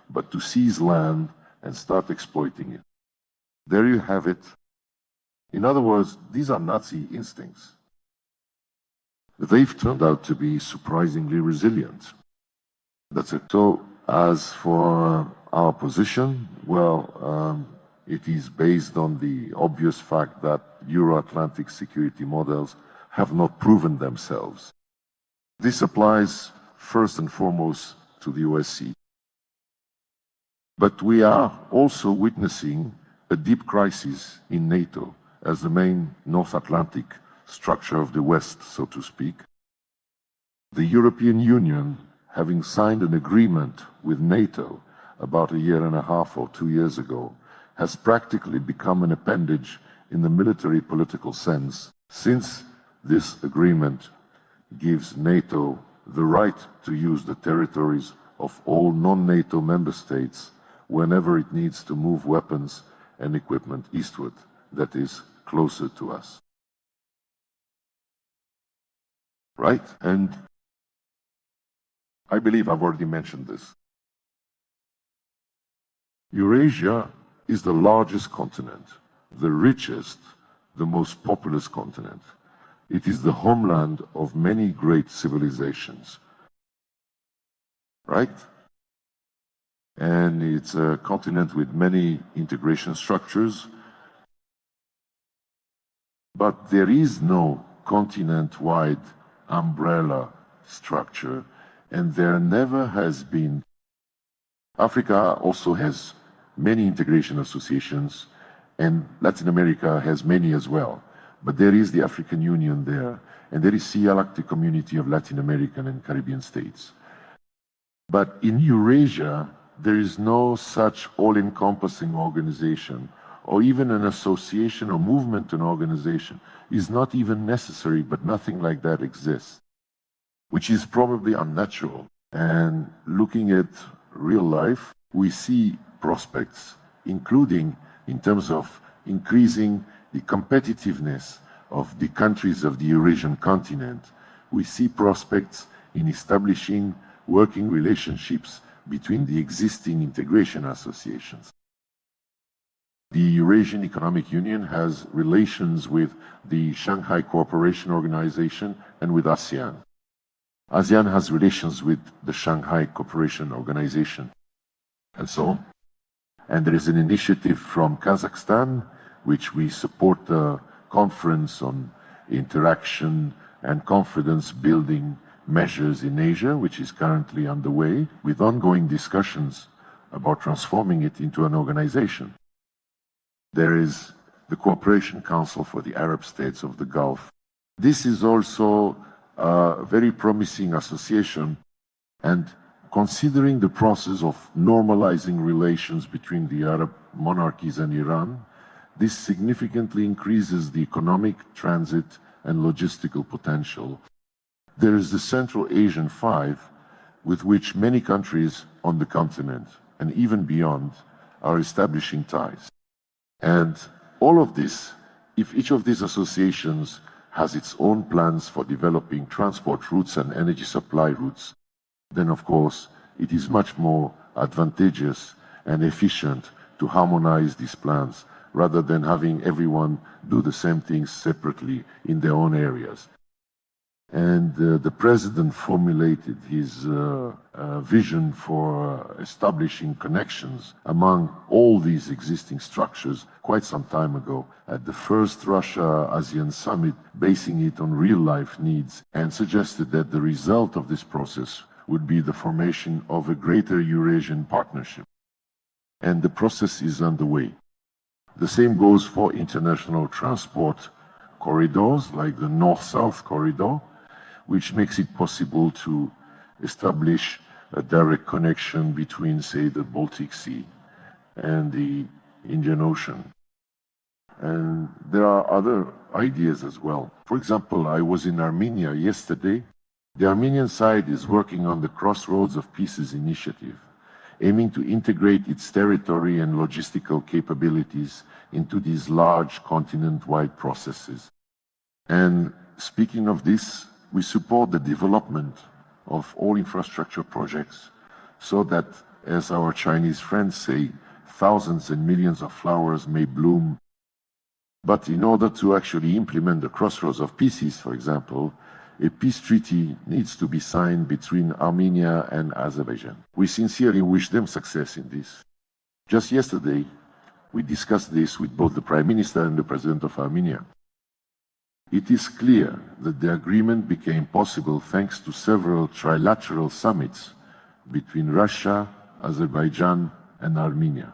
but to seize land and start exploiting it. There you have it. In other words, these are Nazi instincts. They've turned out to be surprisingly resilient. That's it. So, as for our position, well, it is based on the obvious fact that Euro-Atlantic security models have not proven themselves. This applies first and foremost to the OSCE. But we are also witnessing a deep crisis in NATO as the main North Atlantic structure of the West, so to speak. The European Union, having signed an agreement with NATO about a year and a half or 2 years ago, has practically become an appendage in the military political sense, since this agreement gives NATO the right to use the territories of all non-NATO member states whenever it needs to move weapons and equipment eastward, that is, closer to us. Right? And I believe I've already mentioned this. Eurasia is the largest continent, the richest, the most populous continent. It is the homeland of many great civilizations, right? And it's a continent with many integration structures, but there is no continent-wide umbrella structure, and there never has been. Africa also has many integration associations, and Latin America has many as well. But there is the African Union there, and there is CELAC, the Community of Latin American and Caribbean States. But in Eurasia, there is no such all-encompassing organization, or even an association or movement and organization is not even necessary, but nothing like that exists, which is probably unnatural. And looking at real life, we see prospects, including in terms of increasing the competitiveness of the countries of the Eurasian continent. We see prospects in establishing working relationships between the existing integration associations. The Eurasian Economic Union has relations with the Shanghai Cooperation Organization and with ASEAN. ASEAN has relations with the Shanghai Cooperation Organization, and so on. And there is an initiative from Kazakhstan, which we support a conference on interaction and confidence building measures in Asia, which is currently underway, with ongoing discussions about transforming it into an organization. There is the Cooperation Council for the Arab States of the Gulf. This is also a very promising association, and considering the process of normalizing relations between the Arab monarchies and Iran, this significantly increases the economic, transit, and logistical potential. There is the Central Asian Five, with which many countries on the continent, and even beyond, are establishing ties. And all of this, if each of these associations has its own plans for developing transport routes and energy supply routes, then of course it is much more advantageous and efficient to harmonize these plans rather than having everyone do the same things separately in their own areas. And the president formulated his vision for establishing connections among all these existing structures quite some time ago at the first Russia-ASEAN summit, basing it on real-life needs, and suggested that the result of this process would be the formation of a greater Eurasian partnership. And the process is underway. The same goes for international transport corridors, like the North-South corridor, which makes it possible to establish a direct connection between, say, the Baltic Sea and the Indian Ocean. And there are other ideas as well. For example, I was in Armenia yesterday. The Armenian side is working on the Crossroads of Pieces initiative, aiming to integrate its territory and logistical capabilities into these large continent-wide processes. And speaking of this, we support the development of all infrastructure projects so that, as our Chinese friends say, thousands and millions of flowers may bloom. But in order to actually implement the Crossroads of Pieces, for example, a peace treaty needs to be signed between Armenia and Azerbaijan. We sincerely wish them success in this. Just yesterday, we discussed this with both the Prime Minister and the President of Armenia. It is clear that the agreement became possible thanks to several trilateral summits between Russia, Azerbaijan, and Armenia.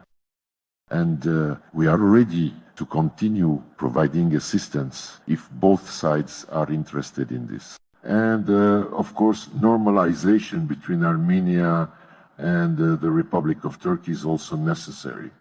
And we are ready to continue providing assistance if both sides are interested in this. And of course, normalization between Armenia and the Republic of Turkey is also necessary.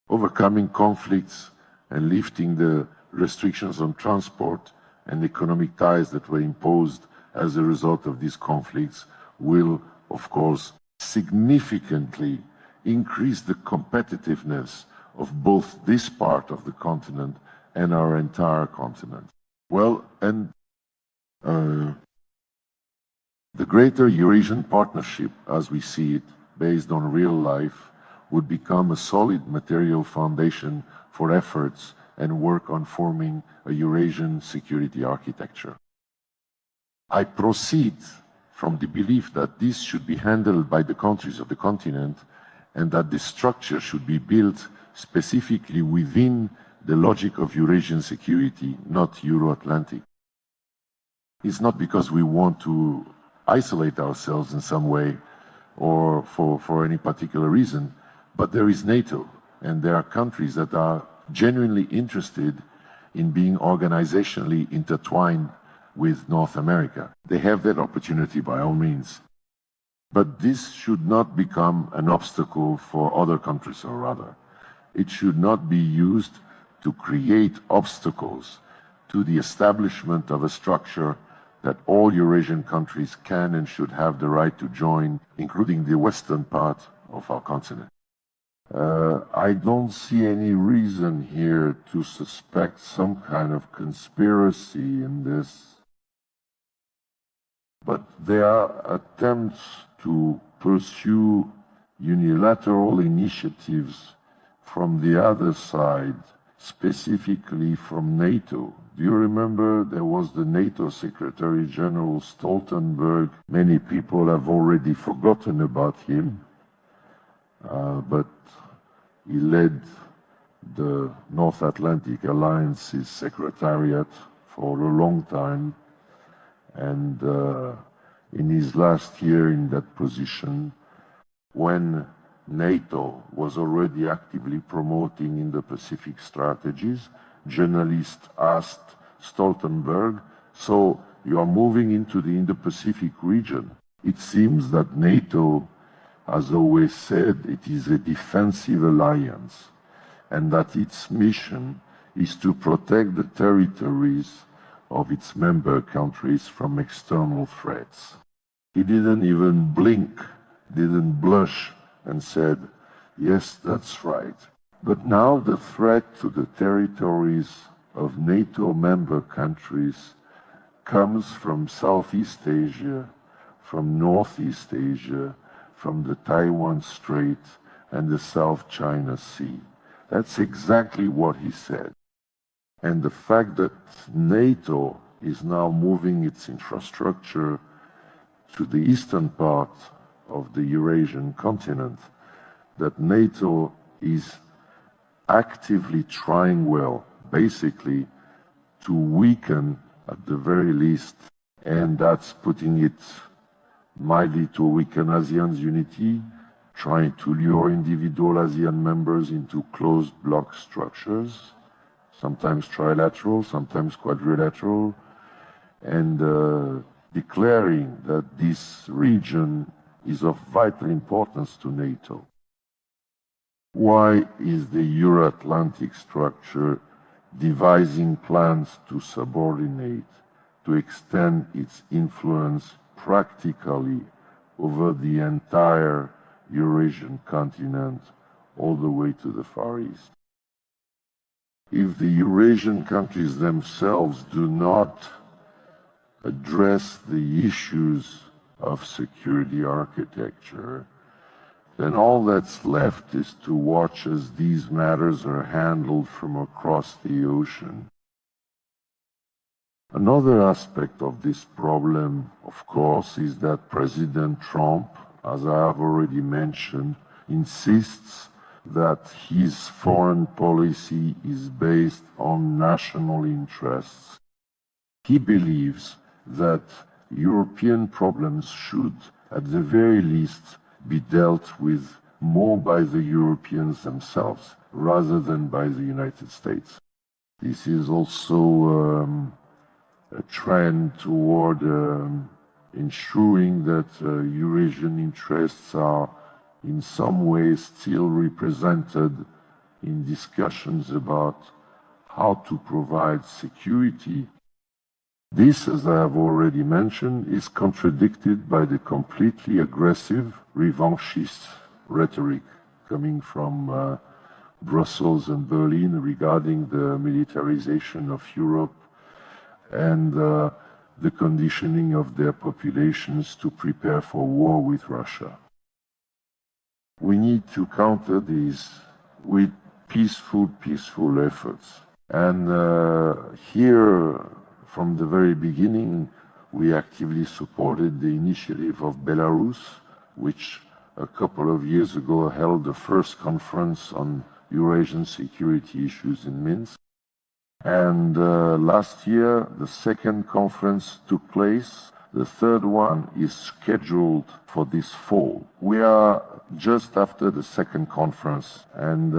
Overcoming conflicts and lifting the restrictions on transport and economic ties that were imposed as a result of these conflicts will, of course, significantly increase the competitiveness of both this part of the continent and our entire continent. Well, and the greater Eurasian partnership, as we see it, based on real life, would become a solid material foundation for efforts and work on forming a Eurasian security architecture. I proceed from the belief that this should be handled by the countries of the continent and that the structure should be built specifically within the logic of Eurasian security, not Euro-Atlantic. It's not because we want to isolate ourselves in some way or for any particular reason, but there is NATO, and there are countries that are genuinely interested in being organizationally intertwined with North America. They have that opportunity by all means. But this should not become an obstacle for other countries, or rather, it should not be used to create obstacles to the establishment of a structure that all Eurasian countries can and should have the right to join, including the western part of our continent. I don't see any reason here to suspect some kind of conspiracy in this, but there are attempts to pursue unilateral initiatives from the other side, specifically from NATO. Do you remember there was the NATO Secretary General Stoltenberg? Many people have already forgotten about him, but he led the North Atlantic Alliance's secretariat for a long time, and in his last year in that position, when NATO was already actively promoting Indo-Pacific strategies, journalists asked Stoltenberg, "So you are moving into the Indo-Pacific region?" It seems that NATO has always said it is a defensive alliance and that its mission is to protect the territories of its member countries from external threats. He didn't even blink, didn't blush, and said, "Yes, that's right." But now the threat to the territories of NATO member countries comes from Southeast Asia, from Northeast Asia, from the Taiwan Strait and the South China Sea. That's exactly what he said. And the fact that NATO is now moving its infrastructure to the eastern part of the Eurasian continent, that NATO is actively trying, well, basically, to weaken at the very least, and that's putting it mildly to weaken ASEAN's unity, trying to lure individual ASEAN members into closed bloc structures, sometimes trilateral, sometimes quadrilateral, and declaring that this region is of vital importance to NATO. Why is the Euro-Atlantic structure devising plans to subordinate, to extend its influence practically over the entire Eurasian continent all the way to the Far East? If the Eurasian countries themselves do not address the issues of security architecture, then all that's left is to watch as these matters are handled from across the ocean. Another aspect of this problem, of course, is that President Trump, as I have already mentioned, insists that his foreign policy is based on national interests. He believes that European problems should, at the very least, be dealt with more by the Europeans themselves rather than by the United States. This is also a trend toward ensuring that Eurasian interests are in some ways still represented in discussions about how to provide security. This, as I have already mentioned, is contradicted by the completely aggressive, revanchist rhetoric coming from Brussels and Berlin regarding the militarization of Europe and the conditioning of their populations to prepare for war with Russia. We need to counter these with peaceful efforts. And here, from the very beginning, we actively supported the initiative of Belarus, which a couple of years ago held the first conference on Eurasian security issues in Minsk. And last year, the second conference took place. The third one is scheduled for this fall. We are just after the second conference, and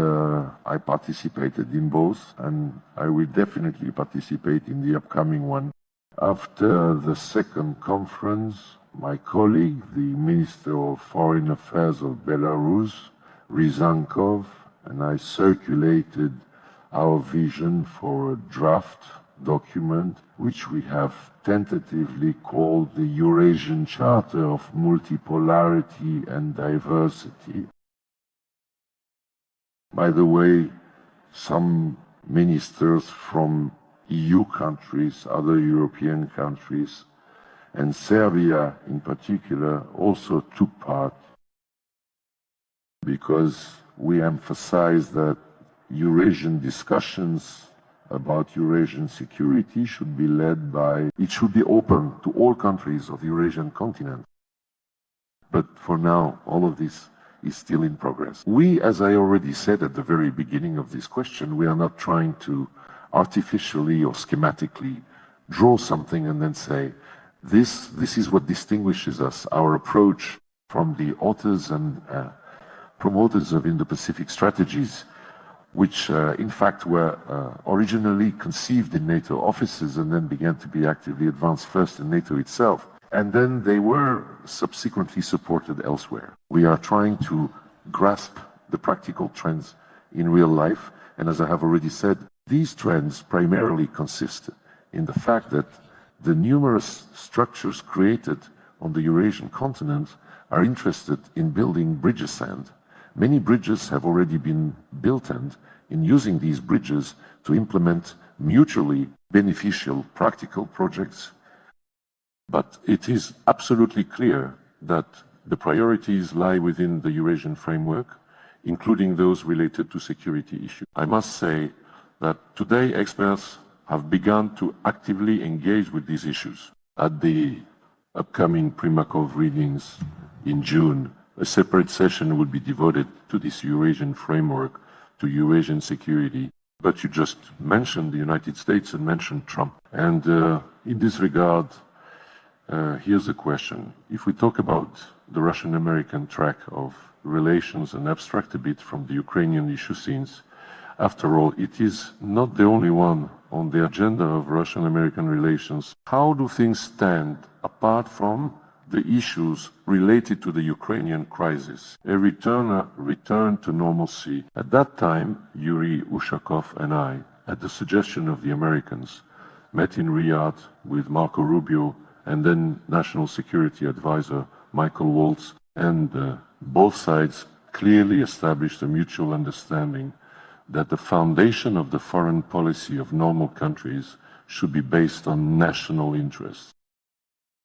I participated in both, and I will definitely participate in the upcoming one. After the second conference, my colleague, the Minister of Foreign Affairs of Belarus, Ryzankov, and I circulated our vision for a draft document, which we have tentatively called the Eurasian Charter of Multipolarity and Diversity. By the way, some ministers from EU countries, other European countries, and Serbia in particular also took part, because we emphasize that Eurasian discussions about Eurasian security should be led by, it should be open to all countries of the Eurasian continent. But for now, all of this is still in progress. We, as I already said at the very beginning of this question, we are not trying to artificially or schematically draw something and then say, this is what distinguishes us, our approach from the authors and promoters of Indo-Pacific strategies, which in fact were originally conceived in NATO offices and then began to be actively advanced first in NATO itself. And then they were subsequently supported elsewhere. We are trying to grasp the practical trends in real life. And as I have already said, these trends primarily consist in the fact that the numerous structures created on the Eurasian continent are interested in building bridges, and many bridges have already been built, and in using these bridges to implement mutually beneficial practical projects. But it is absolutely clear that the priorities lie within the Eurasian framework, including those related to security issues. I must say that today experts have begun to actively engage with these issues. At the upcoming Primakov readings in June, a separate session will be devoted to this Eurasian framework, to Eurasian security. But you just mentioned the United States and mentioned Trump. And in this regard, here's a question. If we talk about the Russian-American track of relations and abstract a bit from the Ukrainian issue scenes, after all, it is not the only one on the agenda of Russian-American relations. How do things stand apart from the issues related to the Ukrainian crisis? A return to normalcy. At that time, Yuri Ushakov and I, at the suggestion of the Americans, met in Riyadh with Marco Rubio and then National Security Advisor Michael Waltz, and both sides clearly established a mutual understanding that the foundation of the foreign policy of normal countries should be based on national interests.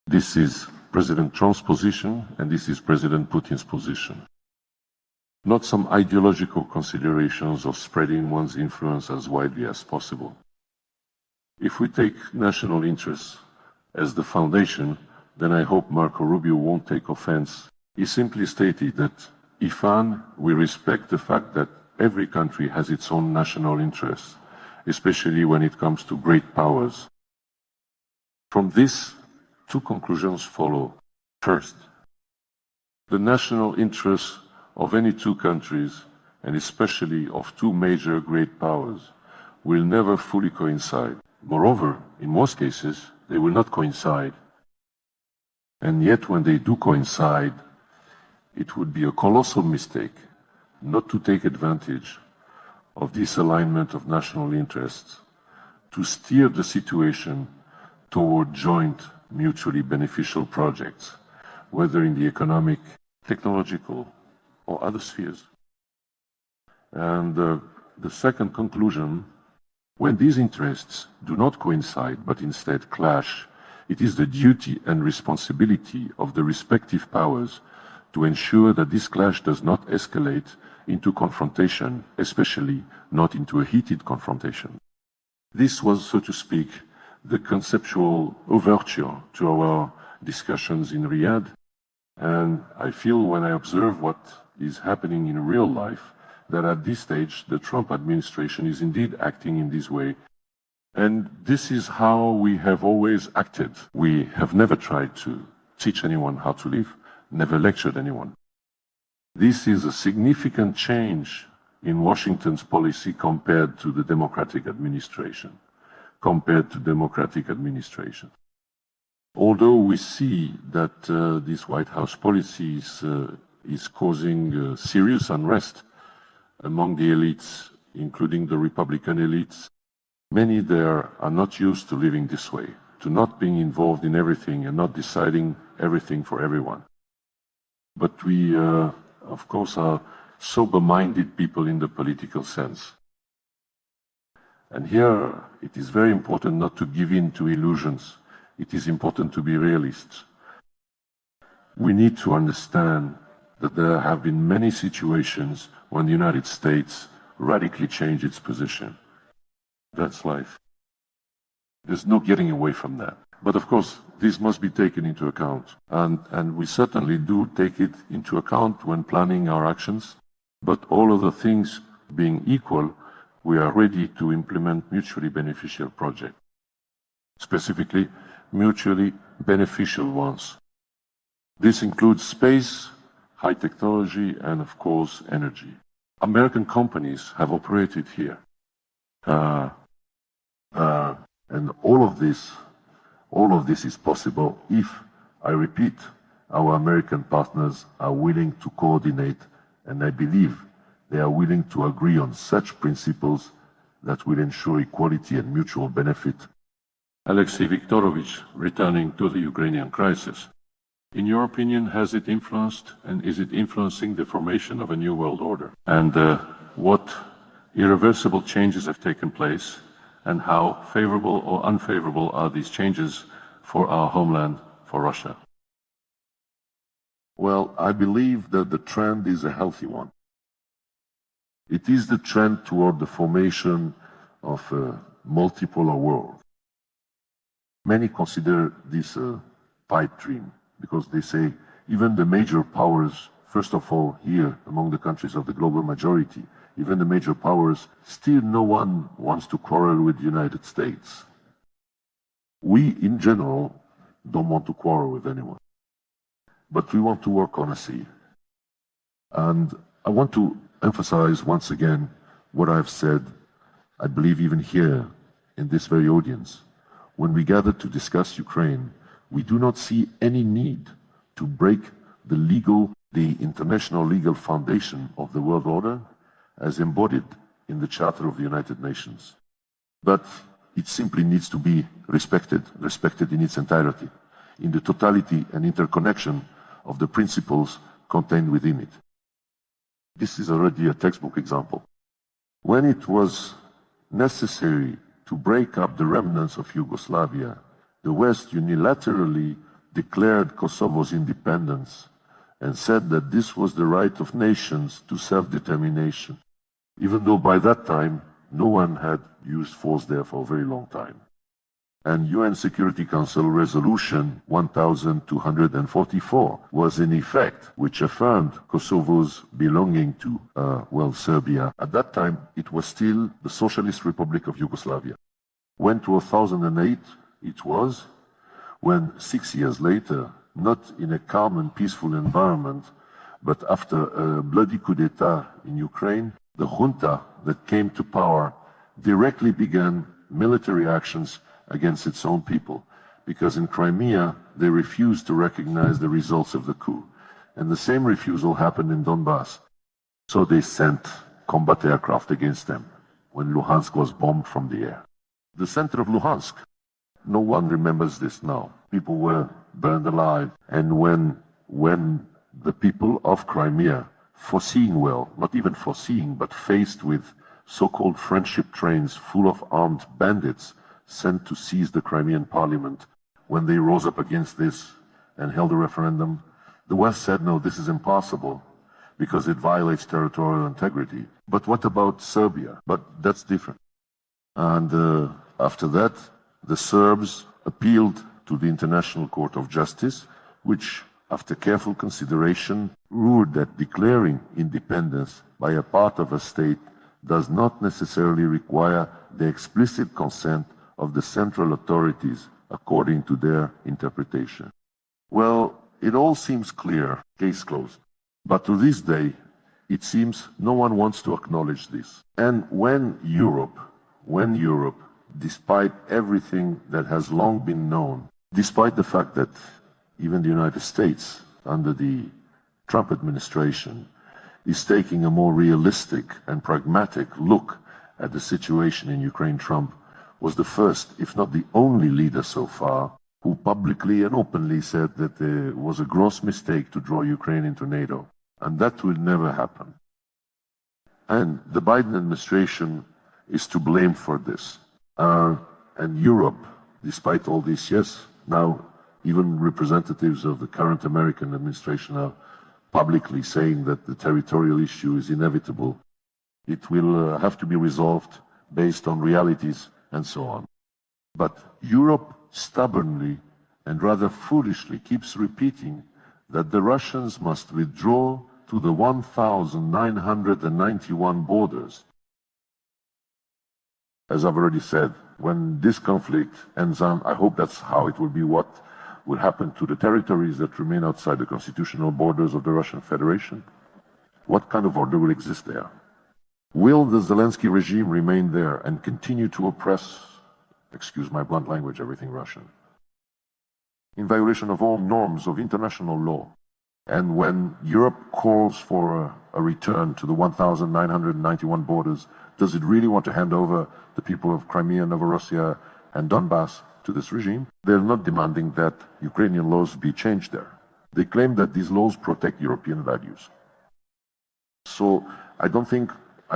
This is President Trump's position, and this is President Putin's position. Not some ideological considerations of spreading one's influence as widely as possible. If we take national interests as the foundation, then I hope Marco Rubio won't take offense. He simply stated that, Ifan, we respect the fact that every country has its own national interests, especially when it comes to great powers. From this, two conclusions follow. First, the national interests of any two countries, and especially of two major great powers, will never fully coincide. Moreover, in most cases, they will not coincide. And yet, when they do coincide, it would be a colossal mistake not to take advantage of this alignment of national interests to steer the situation toward joint, mutually beneficial projects, whether in the economic, technological, or other spheres. And the second conclusion, when these interests do not coincide but instead clash, it is the duty and responsibility of the respective powers to ensure that this clash does not escalate into confrontation, especially not into a heated confrontation. This was, so to speak, the conceptual overture to our discussions in Riyadh. And I feel when I observe what is happening in real life, that at this stage, the Trump administration is indeed acting in this way. And this is how we have always acted. We have never tried to teach anyone how to live, never lectured anyone. This is a significant change in Washington's policy compared to the Democratic administration. Although we see that this White House policy is causing serious unrest among the elites, including the Republican elites, many there are not used to living this way, to not being involved in everything and not deciding everything for everyone. But we, of course, are sober-minded people in the political sense. And here, it is very important not to give in to illusions. It is important to be realists. We need to understand that there have been many situations when the United States radically changed its position. That's life. There's no getting away from that. But of course, this must be taken into account. And we certainly do take it into account when planning our actions. But all other things being equal, we are ready to implement mutually beneficial projects. Specifically, mutually beneficial ones. This includes space, high technology, and of course, energy. American companies have operated here. And all of this is possible if, I repeat, our American partners are willing to coordinate, and I believe they are willing to agree on such principles that will ensure equality and mutual benefit. Alexei Viktorovich, returning to the Ukrainian crisis, in your opinion, has it influenced and is it influencing the formation of a new world order? And what irreversible changes have taken place, and how favorable or unfavorable are these changes for our homeland, for Russia? Well, I believe that the trend is a healthy one. It is the trend toward the formation of a multipolar world. Many consider this a pipe dream because they say even the major powers, first of all here among the countries of the global majority, even the major powers, still no one wants to quarrel with the United States. We, in general, don't want to quarrel with anyone. But we want to work honestly. And I want to emphasize once again what I've said, I believe even here in this very audience. When we gather to discuss Ukraine, we do not see any need to break the international legal foundation of the world order as embodied in the Charter of the United Nations. But it simply needs to be respected in its entirety, in the totality and interconnection of the principles contained within it. This is already a textbook example. When it was necessary to break up the remnants of Yugoslavia, the West unilaterally declared Kosovo's independence and said that this was the right of nations to self-determination, even though by that time no one had used force there for a very long time. And UN Security Council Resolution 1244 was in effect, which affirmed Kosovo's belonging to, Serbia. At that time, it was still the Socialist Republic of Yugoslavia. When 2008, it was, when 6 years later, not in a calm and peaceful environment, but after a bloody coup d'etat in Ukraine, the junta that came to power directly began military actions against its own people, because in Crimea they refused to recognize the results of the coup. And the same refusal happened in Donbass. So they sent combat aircraft against them when Luhansk was bombed from the air. The center of Luhansk, no one remembers this now. People were burned alive. And when the people of Crimea, foreseeing well, not even foreseeing, but faced with so-called friendship trains full of armed bandits sent to seize the Crimean parliament, when they rose up against this and held a referendum, the West said, no, this is impossible because it violates territorial integrity. But what about Serbia? But that's different. And after that, the Serbs appealed to the International Court of Justice, which, after careful consideration, ruled that declaring independence by a part of a state does not necessarily require the explicit consent of the central authorities according to their interpretation. Well, it all seems clear, case closed. But to this day, it seems no one wants to acknowledge this. And when Europe, despite everything that has long been known, despite the fact that even the United States, under the Trump administration, is taking a more realistic and pragmatic look at the situation in Ukraine, Trump was the first, if not the only leader so far, who publicly and openly said that there was a gross mistake to draw Ukraine into NATO. And that will never happen. And the Biden administration is to blame for this. And Europe, despite all this, yes, now even representatives of the current American administration are publicly saying that the territorial issue is inevitable. It will have to be resolved based on realities and so on. But Europe stubbornly and rather foolishly keeps repeating that the Russians must withdraw to the 1,991 borders. As I've already said, when this conflict ends on, I hope that's how it will be, what will happen to the territories that remain outside the constitutional borders of the Russian Federation. What kind of order will exist there? Will the Zelensky regime remain there and continue to oppress, excuse my blunt language, everything Russian, in violation of all norms of international law? And when Europe calls for a return to the 1,991 borders, does it really want to hand over the people of Crimea, Novorossiya, and Donbass to this regime? They're not demanding that Ukrainian laws be changed there. They claim that these laws protect European values. So I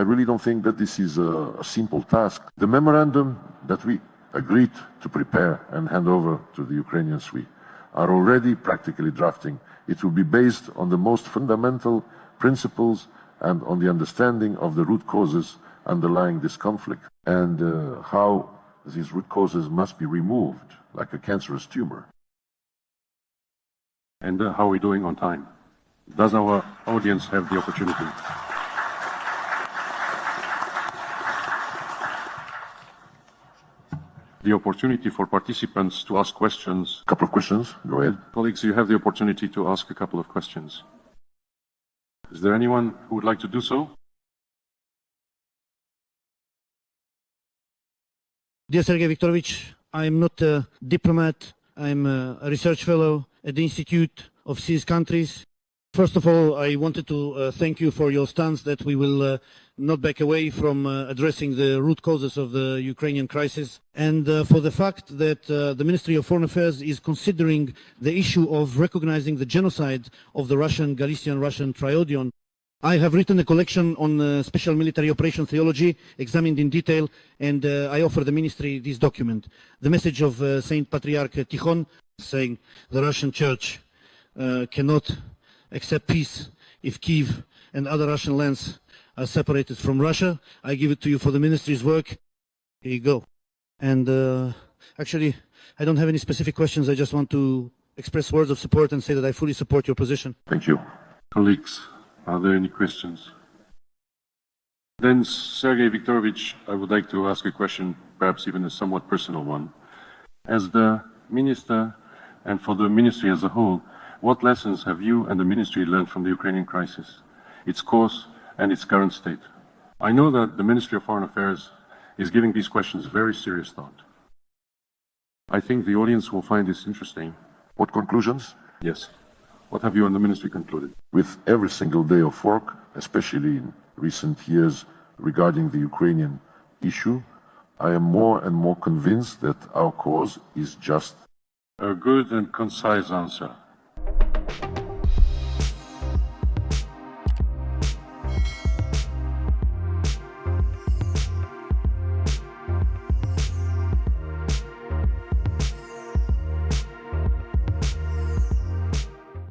really don't think that this is a simple task. The memorandum that we agreed to prepare and hand over to the Ukrainians, we are already practically drafting. It will be based on the most fundamental principles and on the understanding of the root causes underlying this conflict and how these root causes must be removed like a cancerous tumor. And how are we doing on time? Does our audience have the opportunity? The opportunity for participants to ask questions. A couple of questions, go ahead. Colleagues, you have the opportunity to ask a couple of questions. Is there anyone who would like to do so? Dear Sergey Viktorovich, I'm not a diplomat. I'm a research fellow at the Institute of CIS countries. First of all, I wanted to thank you for your stance that we will not back away from addressing the root causes of the Ukrainian crisis, and for the fact that the Ministry of Foreign Affairs is considering the issue of recognizing the genocide of the Galician Russian Triodion. I have written a collection on special military operation theology, examined in detail, and I offer the ministry this document. The message of Saint Patriarch Tikhon, saying the Russian Church cannot accept peace if Kiev and other Russian lands are separated from Russia. I give it to you for the ministry's work. Here you go. And actually, I don't have any specific questions. I just want to express words of support and say that I fully support your position. Thank you. Colleagues, are there any questions? Then, Sergey Viktorovich, I would like to ask a question, perhaps even a somewhat personal one. As the minister and for the ministry as a whole, what lessons have you and the ministry learned from the Ukrainian crisis, its course and its current state? I know that the Ministry of Foreign Affairs is giving these questions very serious thought. I think the audience will find this interesting. What conclusions? Yes. What have you and the ministry concluded? With every single day of work, especially in recent years regarding the Ukrainian issue, I am more and more convinced that our cause is just. A good and concise answer.